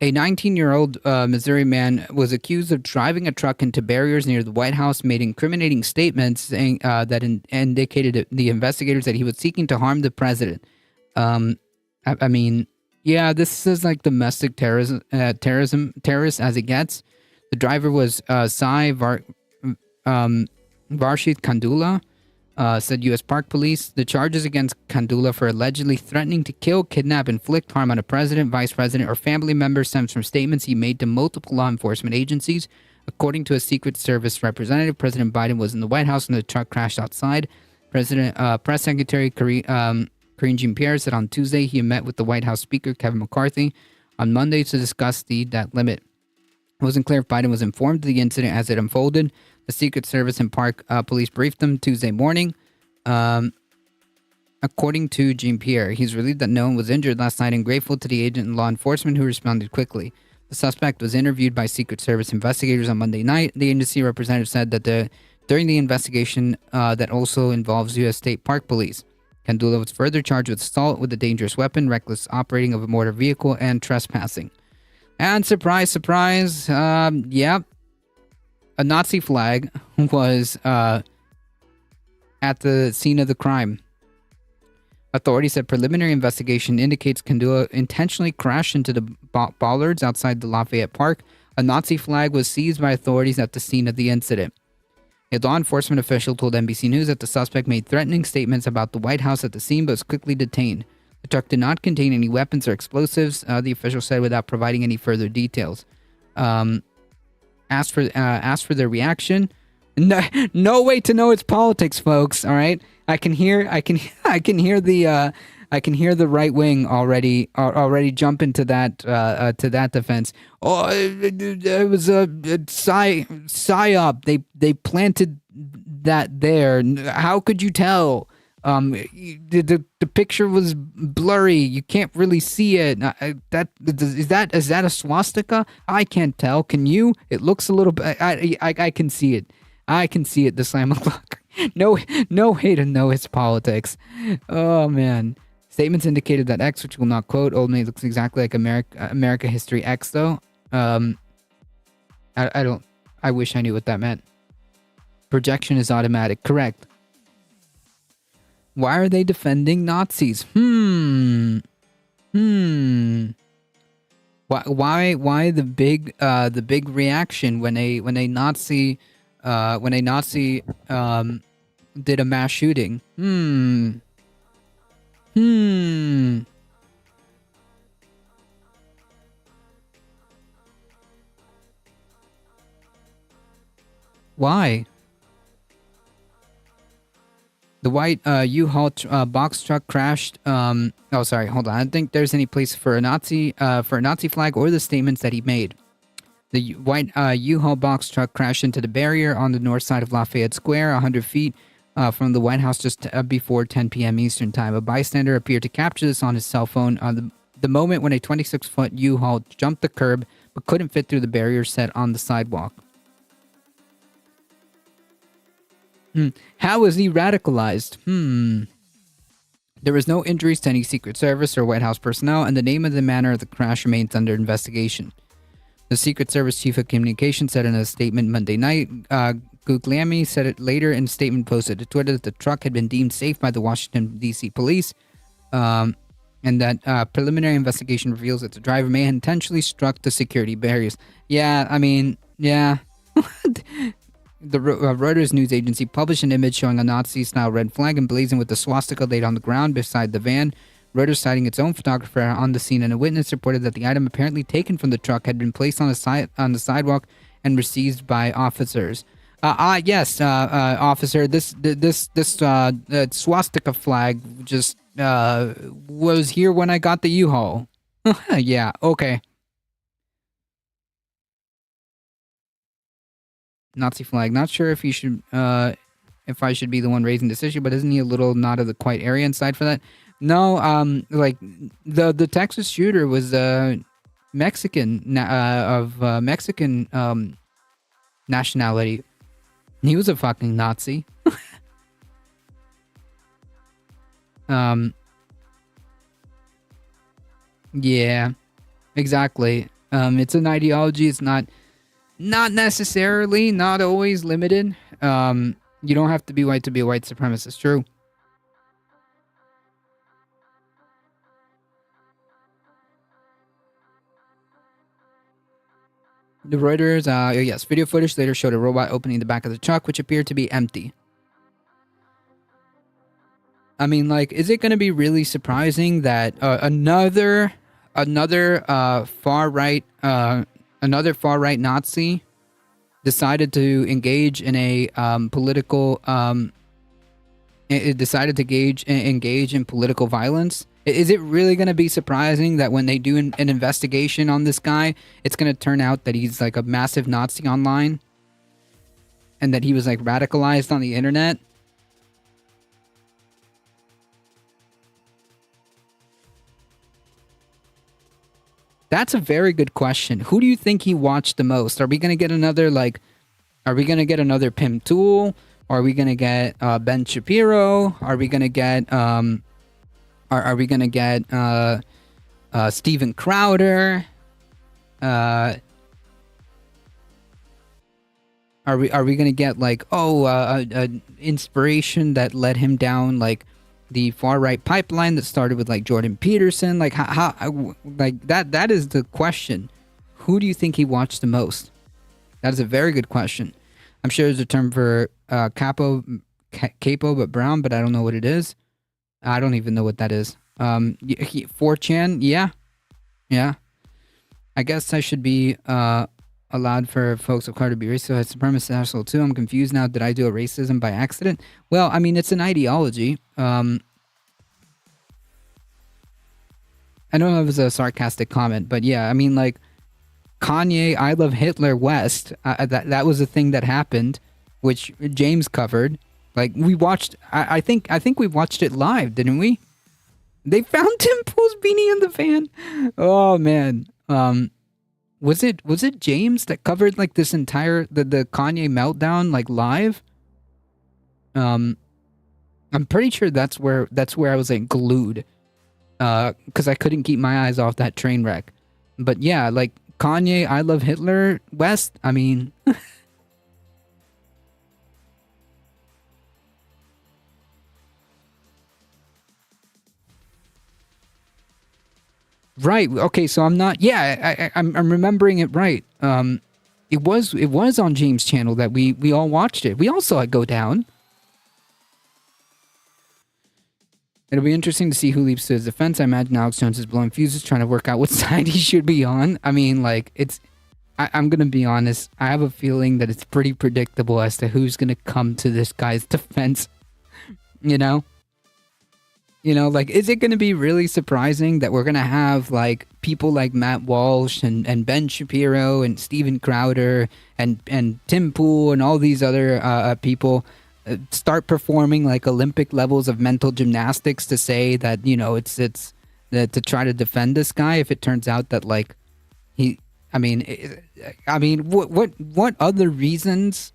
19-year-old Missouri man was accused of driving a truck into barriers near the White House, made incriminating statements saying, that indicated to the investigators that he was seeking to harm the president. I mean, yeah, this is like domestic terrorism, terrorist as it gets. The driver was Varshit Kandula, said U.S. Park Police. The charges against Kandula for allegedly threatening to kill, kidnap, inflict harm on a president, vice president, or family member stems from statements he made to multiple law enforcement agencies. According to a Secret Service representative, President Biden was in the White House when the truck crashed outside. Press Secretary Karine Jean-Pierre said on Tuesday he met with the White House Speaker Kevin McCarthy on Monday to discuss the debt limit. It wasn't clear if Biden was informed of the incident as it unfolded. The Secret Service and Park Police briefed him Tuesday morning. According to Jean-Pierre, he's relieved that no one was injured last night and grateful to the agent and law enforcement who responded quickly. The suspect was interviewed by Secret Service investigators on Monday night. The agency representative said that during the investigation that also involves U.S. State Park Police, Kandula was further charged with assault with a dangerous weapon, reckless operating of a motor vehicle, and trespassing. And surprise, surprise, yeah, a Nazi flag was at the scene of the crime. Authorities said preliminary investigation indicates Kandula intentionally crashed into the bollards outside the Lafayette Park. A Nazi flag was seized by authorities at the scene of the incident. A law enforcement official told NBC News that the suspect made threatening statements about the White House at the scene but was quickly detained. The truck did not contain any weapons or explosives, the official said without providing any further details. Asked for their reaction. No way to know its politics, folks. All right, I can hear the right wing already jump into that to that defense. Oh, it was a psyop. They planted that there. How could you tell? The picture was blurry. You can't really see it. Is that a swastika? I can't tell. Can you? It looks a little. I can see it. I can see it. The slam o'clock. No way to know its politics. Oh man. Statements indicated that X, which will not quote, ultimately looks exactly like America History X, though. I wish I knew what that meant. Projection is automatic. Correct. Why are they defending Nazis? Why the big reaction when a Nazi did a mass shooting? Why? The white U-Haul box truck crashed. Oh, sorry. Hold on. I don't think there's any place for a Nazi flag or the statements that he made. The white U-Haul box truck crashed into the barrier on the north side of Lafayette Square, 100 feet from the White House just before 10 p.m. Eastern Time. A bystander appeared to capture this on his cell phone. The moment when a 26-foot U-Haul jumped the curb but couldn't fit through the barrier set on the sidewalk. How was he radicalized? There was no injuries to any Secret Service or White House personnel, and the name and the manner of the crash remains under investigation. The Secret Service Chief of Communications said in a statement Monday night. Guglielmi said it later in a statement posted to Twitter that the truck had been deemed safe by the Washington, D.C. police, and that preliminary investigation reveals that the driver may have intentionally struck the security barriers. Yeah, I mean, yeah. The Reuters news agency published an image showing a Nazi-style red flag emblazoned with the swastika laid on the ground beside the van. Reuters, citing its own photographer on the scene and a witness, reported that the item apparently taken from the truck had been placed on the sidewalk and received by officers. Yes, officer. This swastika flag just was here when I got the U-Haul. Yeah. Okay. Nazi flag. Not sure if you should, if I should be the one raising this issue, but isn't he a little not of the quite area inside for that? No, like the Texas shooter was Mexican, Mexican nationality. He was a fucking Nazi. Yeah, exactly. It's an ideology. It's not necessarily, not always limited. You don't have to be white to be a white supremacist. True. The Reuters, yes, video footage later showed a robot opening the back of the truck, which appeared to be empty. I mean, like, is it going to be really surprising that another far right Nazi decided to engage in a political it decided to engage in political violence? Is it really going to be surprising that when they do an investigation on this guy, it's going to turn out that he's like a massive Nazi online and that he was like radicalized on the internet? That's a very good question. Who do you think he watched the most? Are we going to get another Pim Tool? Are we going to get Ben Shapiro? Are we going to get Steven Crowder? Are we going to get like an inspiration that led him down like the far right pipeline that started with like Jordan Peterson? Like how like that is the question. Who do you think he watched the most? That is a very good question. I'm sure there's a term for capo but brown, but I don't know what it is. I don't even know what that is. 4chan, yeah. I guess I should be allowed for folks of color to be racist, white supremacist asshole too. I'm confused now. Did I do a racism by accident? Well, I mean, it's an ideology. I don't know if it was a sarcastic comment, but yeah, I mean, like Kanye, I Love Hitler West. That was a thing that happened, which James covered. Like we watched. I think we watched it live, didn't we? They found Tim Pool's beanie in the van. Oh man. Was it James that covered like this entire the Kanye meltdown like live? I'm pretty sure that's where I was like glued, because I couldn't keep my eyes off that train wreck. But yeah, like Kanye, I Love Hitler West. I mean. Right. Okay. So I'm not. Yeah, I'm remembering it right. It was on James' channel that we all watched it. We all saw it go down. It'll be interesting to see who leaps to his defense. I imagine Alex Jones is blowing fuses, trying to work out what side he should be on. I mean, like I'm gonna be honest. I have a feeling that it's pretty predictable as to who's gonna come to this guy's defense. You know. Like, is it going to be really surprising that we're going to have, like, people like Matt Walsh and Ben Shapiro and Steven Crowder and Tim Pool and all these other people start performing, like, Olympic levels of mental gymnastics to say that, it's to try to defend this guy if it turns out that, like, what other reasons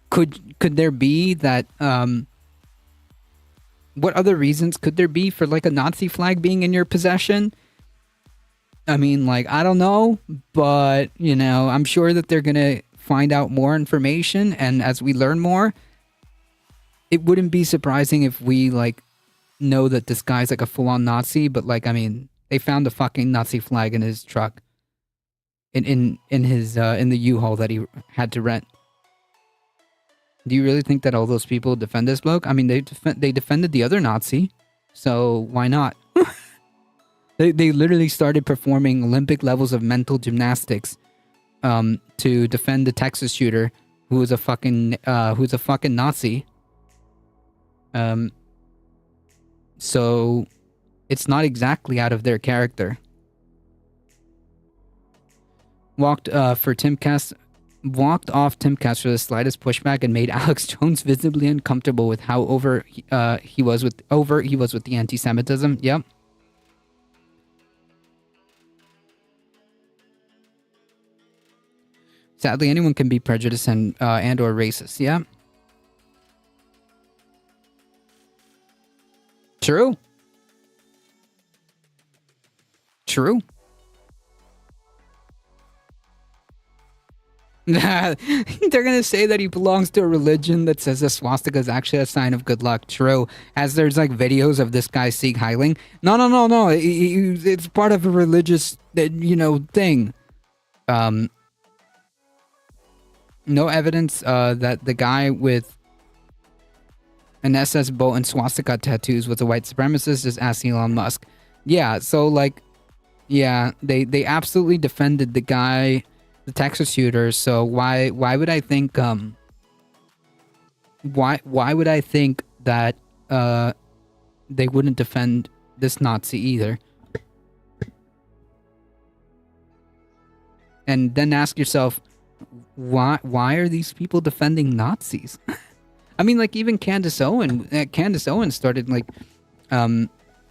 could there be that, what other reasons could there be for like a Nazi flag being in your possession? I mean, like, I don't know, but I'm sure that they're going to find out more information. And as we learn more, it wouldn't be surprising if we like know that this guy's like a full on Nazi, but like, I mean, they found a fucking Nazi flag in his truck in the U-Haul that he had to rent. Do you really think that all those people defend this bloke? I mean, they defended the other Nazi, so why not? They literally started performing Olympic levels of mental gymnastics to defend the Texas shooter who's a fucking Nazi. So it's not exactly out of their character. Walked off Timcast for the slightest pushback and made Alex Jones visibly uncomfortable with how over he was with the anti-Semitism. Yep. Sadly, anyone can be prejudiced and or racist. Yeah. True. They're gonna say that he belongs to a religion that says the swastika is actually a sign of good luck. True, as there's like videos of this guy Sieg Heiling. No. It's part of a religious, thing. No evidence that the guy with an SS boat and swastika tattoos was a white supremacist, just ask Elon Musk. Yeah, so like, yeah, they absolutely defended the guy, the Texas shooter. So why would I think why would I think that they wouldn't defend this Nazi either? And then ask yourself, why are these people defending Nazis? I mean, like even Candace Owens started like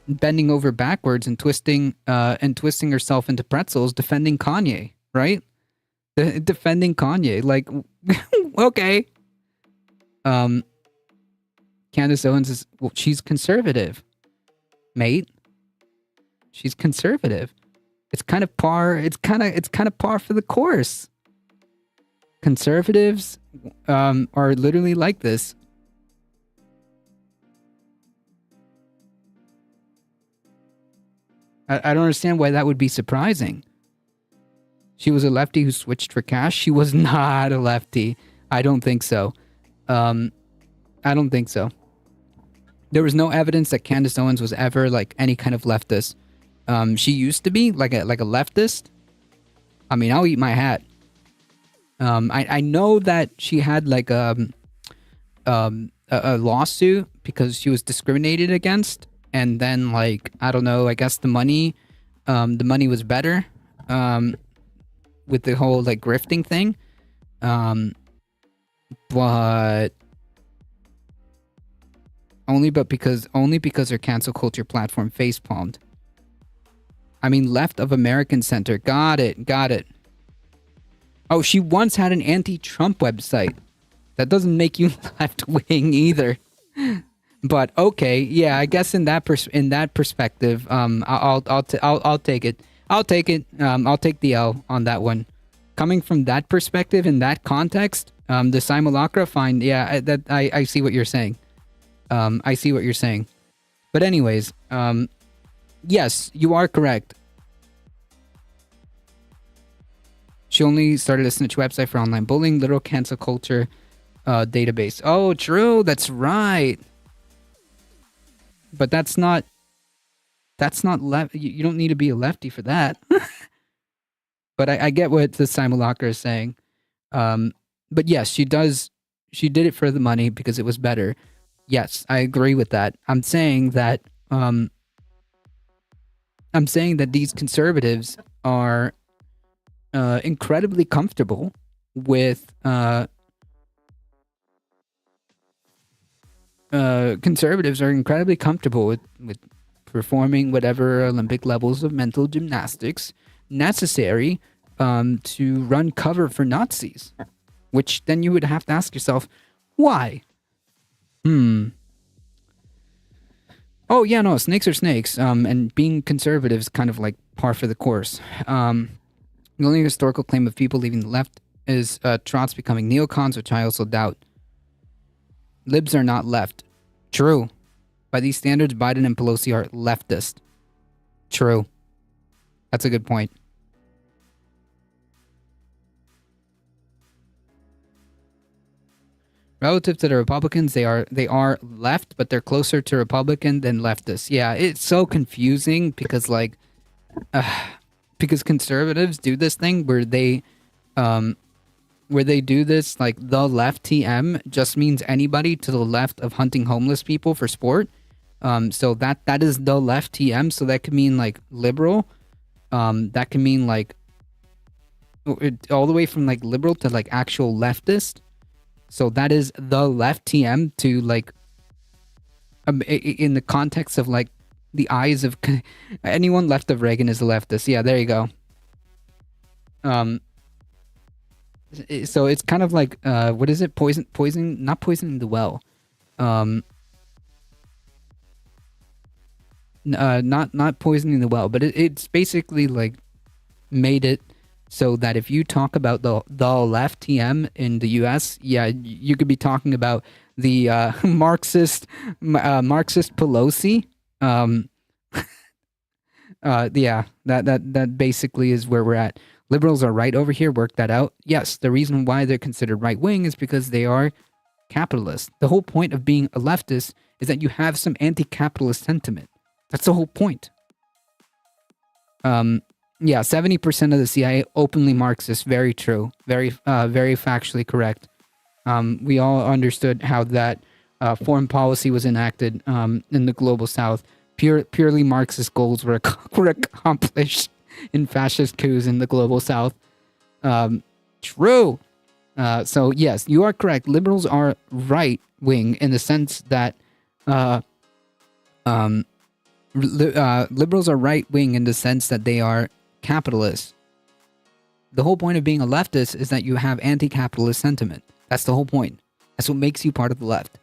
bending over backwards and twisting herself into pretzels, defending Kanye, right? Defending Kanye, like okay. Candace Owens is she's conservative, mate. She's conservative. It's kind of par for the course. Conservatives are literally like this. I don't understand why that would be surprising. She was a lefty who switched for cash. She was not a lefty. I don't think so. I don't think so. There was no evidence that Candace Owens was ever like any kind of leftist. She used to be like a leftist. I mean, I'll eat my hat. I know that she had like a lawsuit because she was discriminated against, and then like I don't know. I guess the money was better. With the whole like grifting thing. But only because her cancel culture platform facepalmed. I mean, left of American Center. Got it. Oh, she once had an anti-Trump website. That doesn't make you left-wing either. But okay, yeah, I guess in that perspective, I'll take it. I'll take it. I'll take the L on that one. Coming from that perspective, in that context, the simulacra, fine. Yeah, I see what you're saying. I see what you're saying. But anyways, yes, you are correct. She only started a snitch website for online bullying, literal cancel culture database. Oh, true. That's right. But that's not left. You don't need to be a lefty for that. But I get what the simulacra is saying. But yes, she did it for the money because it was better. Yes, I agree with that. I'm saying that these conservatives are incredibly comfortable with conservatives are incredibly comfortable with performing whatever Olympic levels of mental gymnastics necessary to run cover for Nazis. Which then you would have to ask yourself, why? Oh yeah, no, snakes are snakes. And being conservative is kind of like par for the course. The only historical claim of people leaving the left is Trots becoming neocons, which I also doubt. Libs are not left. True. By these standards, Biden and Pelosi are leftist. True. That's a good point. Relative to the Republicans, they are left, but they're closer to Republican than leftist. Yeah, it's so confusing because because conservatives do this thing where they do this like the left TM just means anybody to the left of hunting homeless people for sport. So that is the left TM. So that could mean like liberal. That can mean like all the way from like liberal to like actual leftist. So that is the left TM to like in the context of like the eyes of anyone left of Reagan is a leftist. Yeah, there you go. So it's kind of like what is it? Poison, not poisoning the well. Not poisoning the well, but it's basically like made it so that if you talk about the left TM in the U.S., yeah, you could be talking about the Marxist Pelosi. Yeah, that basically is where we're at. liberals are right over here, work that out. Yes, the reason why they're considered right wing is because they are capitalist. The whole point of being a leftist is that you have some anti-capitalist sentiment. That's the whole point. Yeah, 70% of the CIA openly Marxist. Very true. Very factually correct. We all understood how that foreign policy was enacted in the global South. Purely Marxist goals were accomplished in fascist coups in the global South. True. So yes, you are correct. Liberals are right wing in the sense that liberals are right wing in the sense that they are capitalists. The whole point of being a leftist is that you have anti-capitalist sentiment. That's the whole point. That's what makes you part of the left.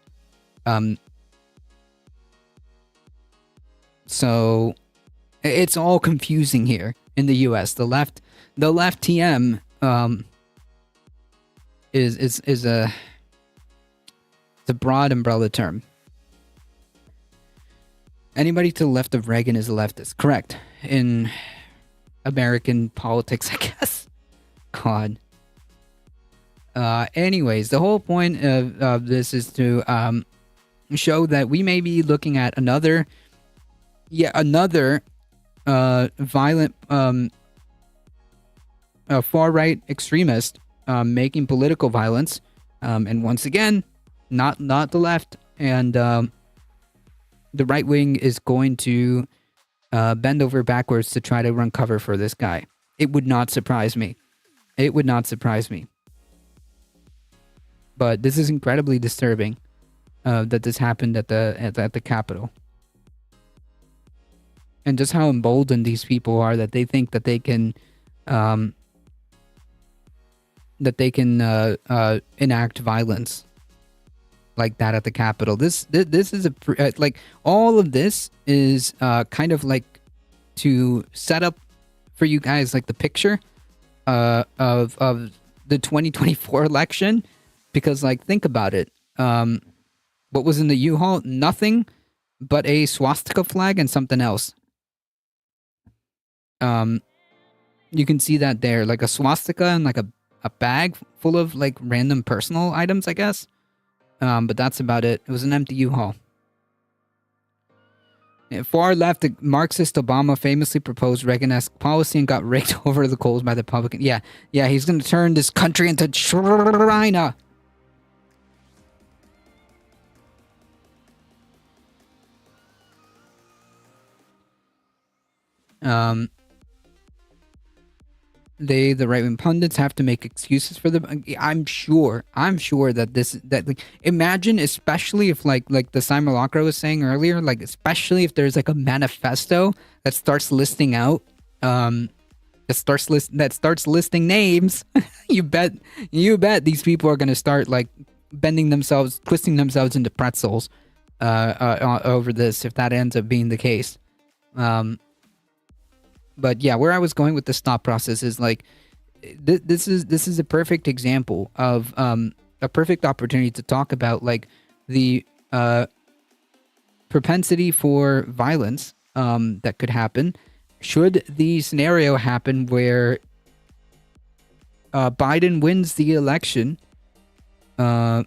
So it's all confusing here in the U.S. The left TM is a broad umbrella term. Anybody to the left of Reagan is a leftist. Correct. In American politics, I guess. God. Anyways, the whole point of this is to show that we may be looking at another violent far-right extremist making political violence, and once again, not the left, and the right wing is going to bend over backwards to try to run cover for this guy. It would not surprise me. It would not surprise me. But this is incredibly disturbing that this happened at the Capitol. And just how emboldened these people are that they think that they can enact violence like that at the Capitol. This is like all of this is kind of like to set up for you guys like the picture of the 2024 election, because like think about it. What was in the U-Haul? Nothing but a swastika flag and something else. You can see that there, like a swastika and like a bag full of like random personal items, I guess. But that's about it. It was an empty U-Haul. Far left, Marxist Obama famously proposed Reagan-esque policy and got raked over the coals by the Republican. Yeah, he's going to turn this country into China. The right-wing pundits have to make excuses for them. I'm sure that like, imagine, especially if like the simulacra was saying earlier, like especially if there's like a manifesto that starts listing out, that starts listing names. you bet these people are gonna start like twisting themselves into pretzels, over this, if that ends up being the case. But yeah, where I was going with this thought process is like, this is a perfect example of a perfect opportunity to talk about like the propensity for violence that could happen should the scenario happen where Biden wins the election, wins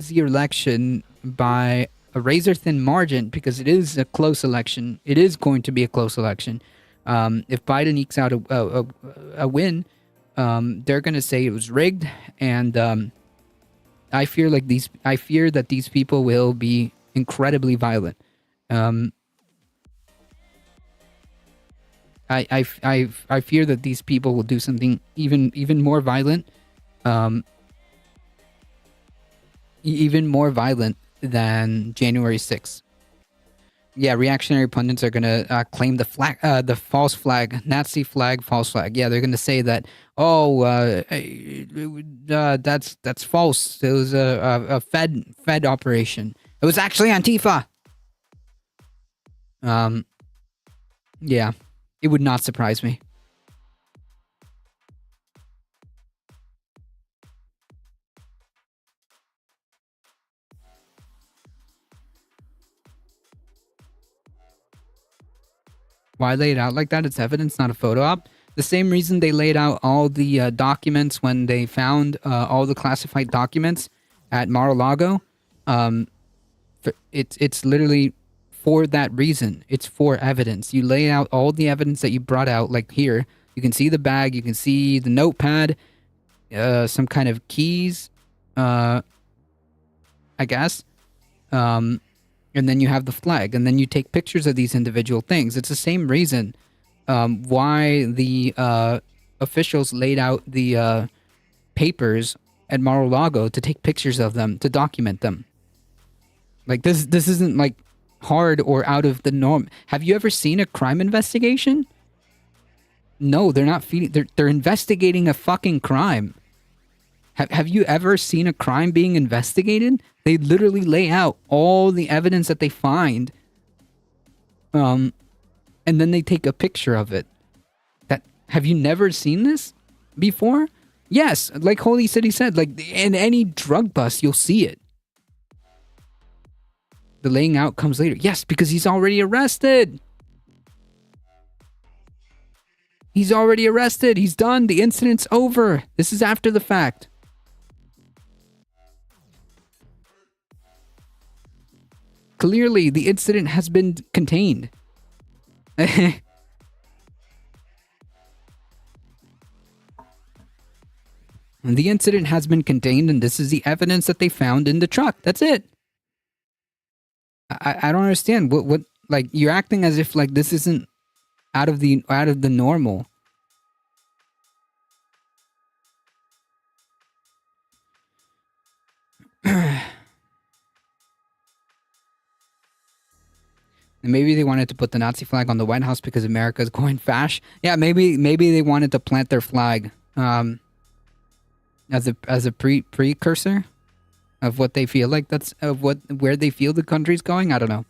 the election by a razor-thin margin, because it is a close election. It is going to be a close election. If Biden ekes out a win, they're going to say it was rigged, and I fear that these people will be incredibly violent. I fear that these people will do something even more violent, even more violent than January 6th. Yeah, reactionary pundits are gonna claim the flag, the false flag, Nazi flag, false flag. Yeah, they're gonna say that. That's false. It was a Fed operation. It was actually Antifa. Yeah, it would not surprise me. Why lay it out like that? It's evidence, not a photo op. The same reason they laid out all the documents when they found all the classified documents at Mar-a-Lago. It's literally for that reason. It's for evidence. You lay out all the evidence that you brought out, like here. You can see the bag. You can see the notepad, some kind of keys, I guess. And then you have the flag. And then you take pictures of these individual things. It's the same reason why the officials laid out the papers at Mar-a-Lago to take pictures of them, to document them. Like, this isn't, like, hard or out of the norm. Have you ever seen a crime investigation? No, they're not feeding... They're investigating a fucking crime. Have you ever seen a crime being investigated? They literally lay out all the evidence that they find, and then they take a picture of it. Have you never seen this before? Yes, like Holy City said, like in any drug bust, you'll see it. The laying out comes later. Yes, because he's already arrested. He's already arrested. He's done. The incident's over. This is after the fact. Clearly, the incident has been contained. And the incident has been contained, and this is the evidence that they found in the truck. That's it. I don't understand. What like, you're acting as if like this isn't out of the normal. And maybe they wanted to put the Nazi flag on the White House because America is going fash. Yeah, maybe they wanted to plant their flag as a precursor of what they feel like, that's of where they feel the country's going. I don't know.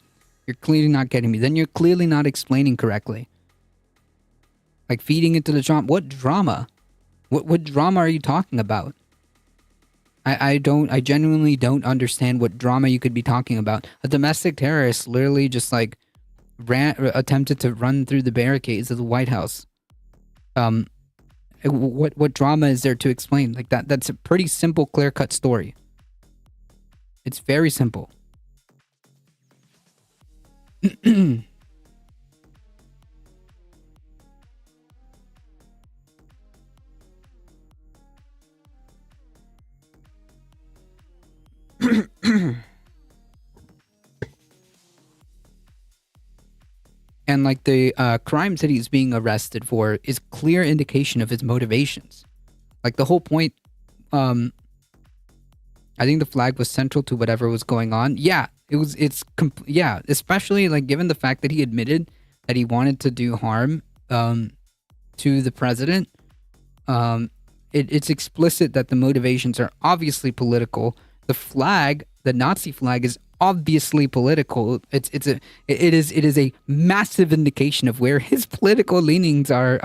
You're clearly not getting me. Then you're clearly not explaining correctly. Like feeding into the drama. What drama? What drama are you talking about? I genuinely don't understand what drama you could be talking about. A domestic terrorist literally just like attempted to run through the barricades of the White House. What drama is there to explain? Like that's a pretty simple, clear-cut story. It's very simple. And like the crimes that he's being arrested for is clear indication of his motivations. Like the whole point, I think the flag was central to whatever was going on. Yeah, yeah, especially like given the fact that he admitted that he wanted to do harm to the president. It's explicit that the motivations are obviously political. The flag, the Nazi flag, is obviously political. It is a massive indication of where his political leanings are.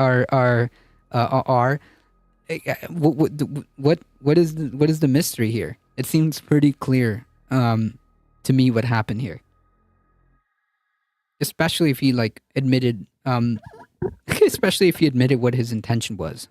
What is the mystery here? It seems pretty clear to me what happened here. Especially if he like admitted especially if he admitted what his intention was.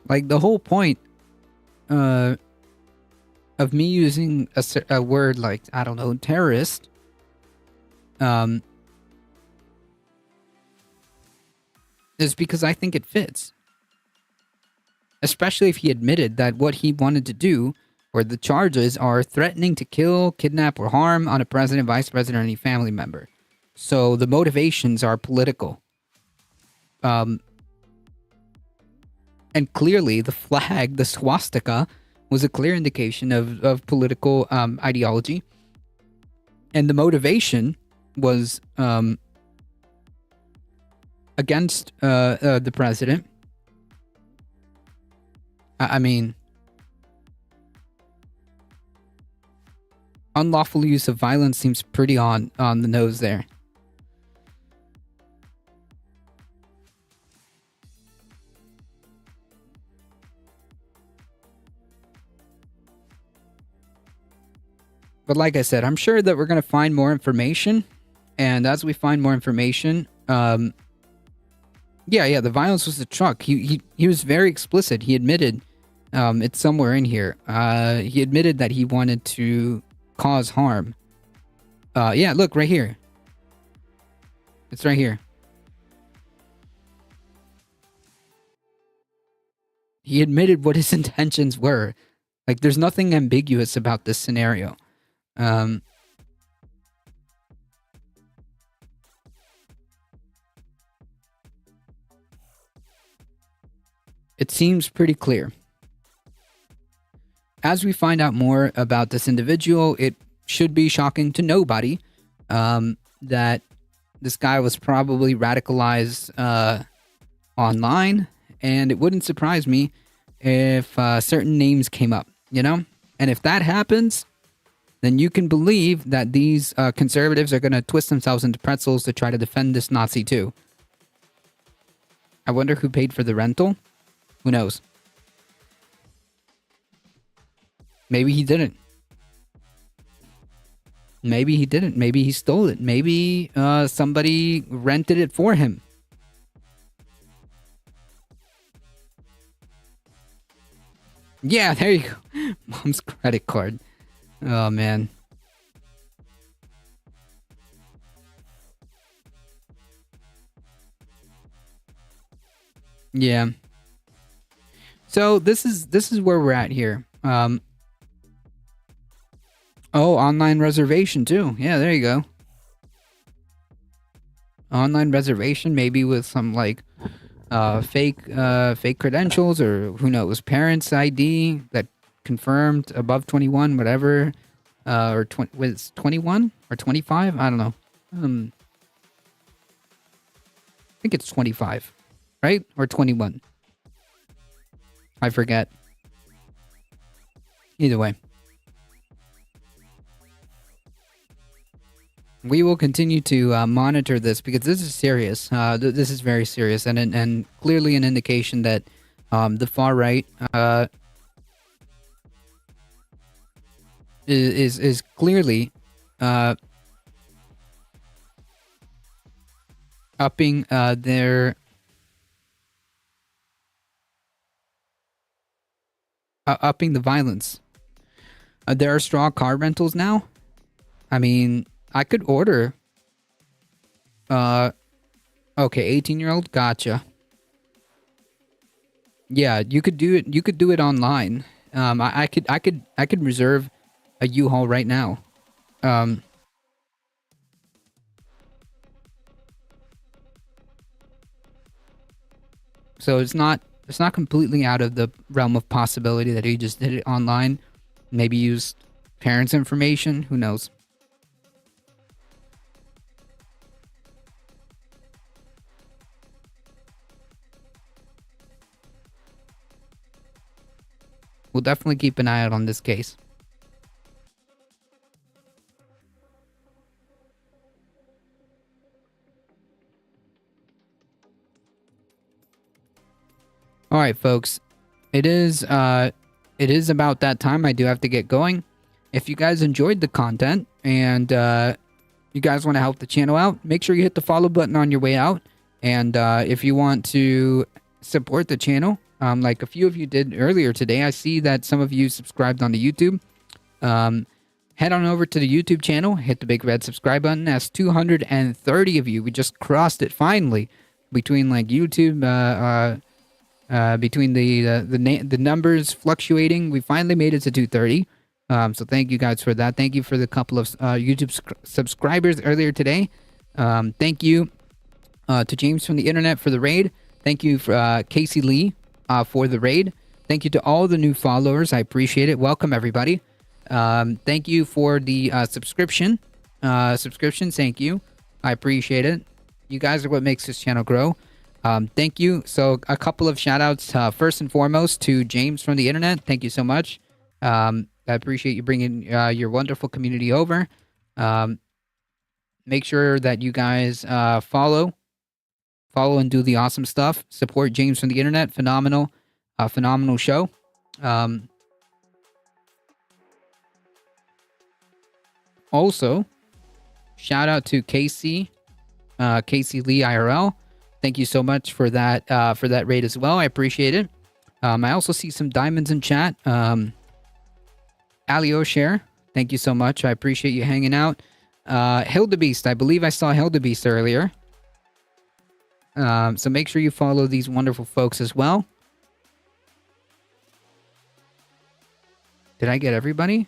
Like the whole point of me using a word like, I don't know, terrorist, is because I think it fits. Especially if he admitted that what he wanted to do, or the charges, are threatening to kill, kidnap, or harm on a president, vice president, or any family member. So the motivations are political. And clearly, the flag, the swastika, was a clear indication of political ideology. And the motivation was against the president. I mean, unlawful use of violence seems pretty on the nose there. But like I said, I'm sure that we're going to find more information. And as we find more information, yeah, the violence was the truck. He was very explicit. He admitted, it's somewhere in here. He admitted that he wanted to cause harm. Yeah, look, right here. It's right here. He admitted what his intentions were. Like, there's nothing ambiguous about this scenario. It seems pretty clear. As we find out more about this individual, it should be shocking to nobody that this guy was probably radicalized online, and it wouldn't surprise me if certain names came up, you know? And if that happens, then you can believe that these conservatives are going to twist themselves into pretzels to try to defend this Nazi too. I wonder who paid for the rental? Who knows? Maybe he didn't. Maybe he didn't. Maybe he stole it. Maybe somebody rented it for him. Yeah, there you go. Mom's credit card. Oh, man. Yeah. So this is where we're at here. Oh, online reservation too. Yeah, there you go. Online reservation, maybe with some like fake credentials, or who knows, parents' ID that confirmed above 21, whatever, or was 21 or 25? I don't know. I think it's 25, right? Or 21. I forget. Either way. We will continue to monitor this because this is serious. This is very serious, and clearly an indication that the far right is clearly upping their upping the violence. There are straw car rentals now. I mean, I could order. Okay, 18-year-old, gotcha. Yeah, you could do it. You could do it online. I could reserve a U-Haul right now. So it's not completely out of the realm of possibility that he just did it online. Maybe used parents' information. Who knows? We'll definitely keep an eye out on this case. All right, folks. It is about that time. I do have to get going. If you guys enjoyed the content and you guys want to help the channel out, make sure you hit the follow button on your way out. And if you want to support the channel, like a few of you did earlier today, I see that some of you subscribed on the YouTube. Head on over to the YouTube channel, hit the big red subscribe button. That's 230 of you. We just crossed it finally. Between like YouTube, between the numbers fluctuating, we finally made it to 230. So thank you guys for that. Thank you for the couple of YouTube subscribers earlier today. Thank you to James from the internet for the raid. Thank you for Casey Lee for the raid. Thank you to all the new followers. I appreciate it. Welcome everybody. Thank you for the subscription. Subscriptions. Thank you. I appreciate it. You guys are what makes this channel grow. Thank you. So a couple of shout outs. First and foremost to James from the internet. Thank you so much. I appreciate you bringing your wonderful community over. Make sure that you guys follow and do the awesome stuff. Support James from the internet. Phenomenal show. Also, shout out to Casey Lee IRL. Thank you so much for that raid as well. I appreciate it. I also see some diamonds in chat. Ali O'Share, thank you so much. I appreciate you hanging out. Hildebeest, I believe I saw Hildebeest earlier. So make sure you follow these wonderful folks as well. Did I get everybody?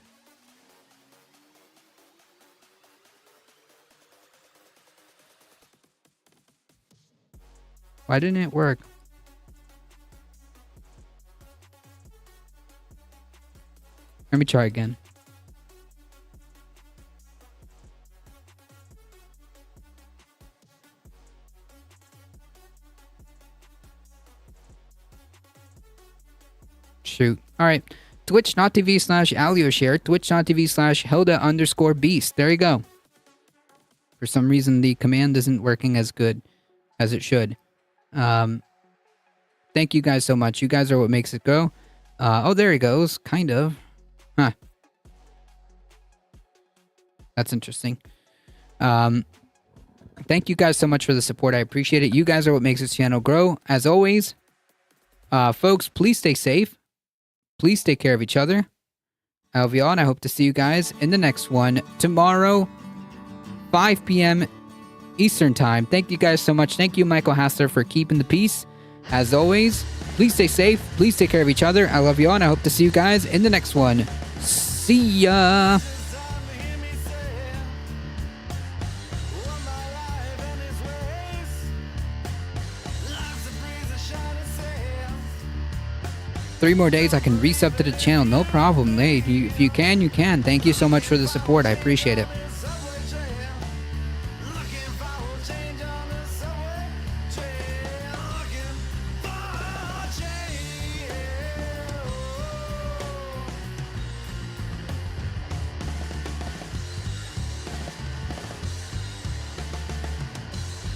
Why didn't it work? Let me try again. Shoot. Alright. Twitch.tv/AlioShare. Twitch.tv/Hilda_Beast. There you go. For some reason, the command isn't working as good as it should. Thank you guys so much. You guys are what makes it go. Oh, there he goes. Kind of. Huh. That's interesting. Thank you guys so much for the support. I appreciate it. You guys are what makes this channel grow. As always, folks, please stay safe. Please take care of each other. I love you all, and I hope to see you guys in the next one tomorrow, 5 p.m. Eastern Time. Thank you guys so much. Thank you, Michael Hassler, for keeping the peace. As always, please stay safe. Please take care of each other. I love you all, and I hope to see you guys in the next one. See ya! Three more days, I can resub to the channel. No problem. Hey, if you can, you can. Thank you so much for the support. I appreciate it.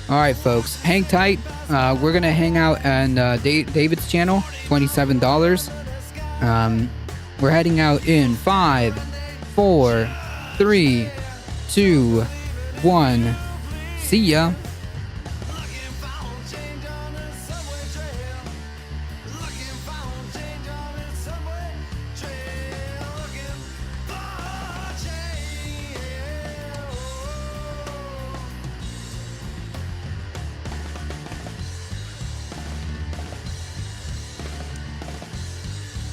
All right, folks, hang tight. We're gonna hang out on David's channel, $27. We're heading out in 5, 4, 3, 2, 1. See ya.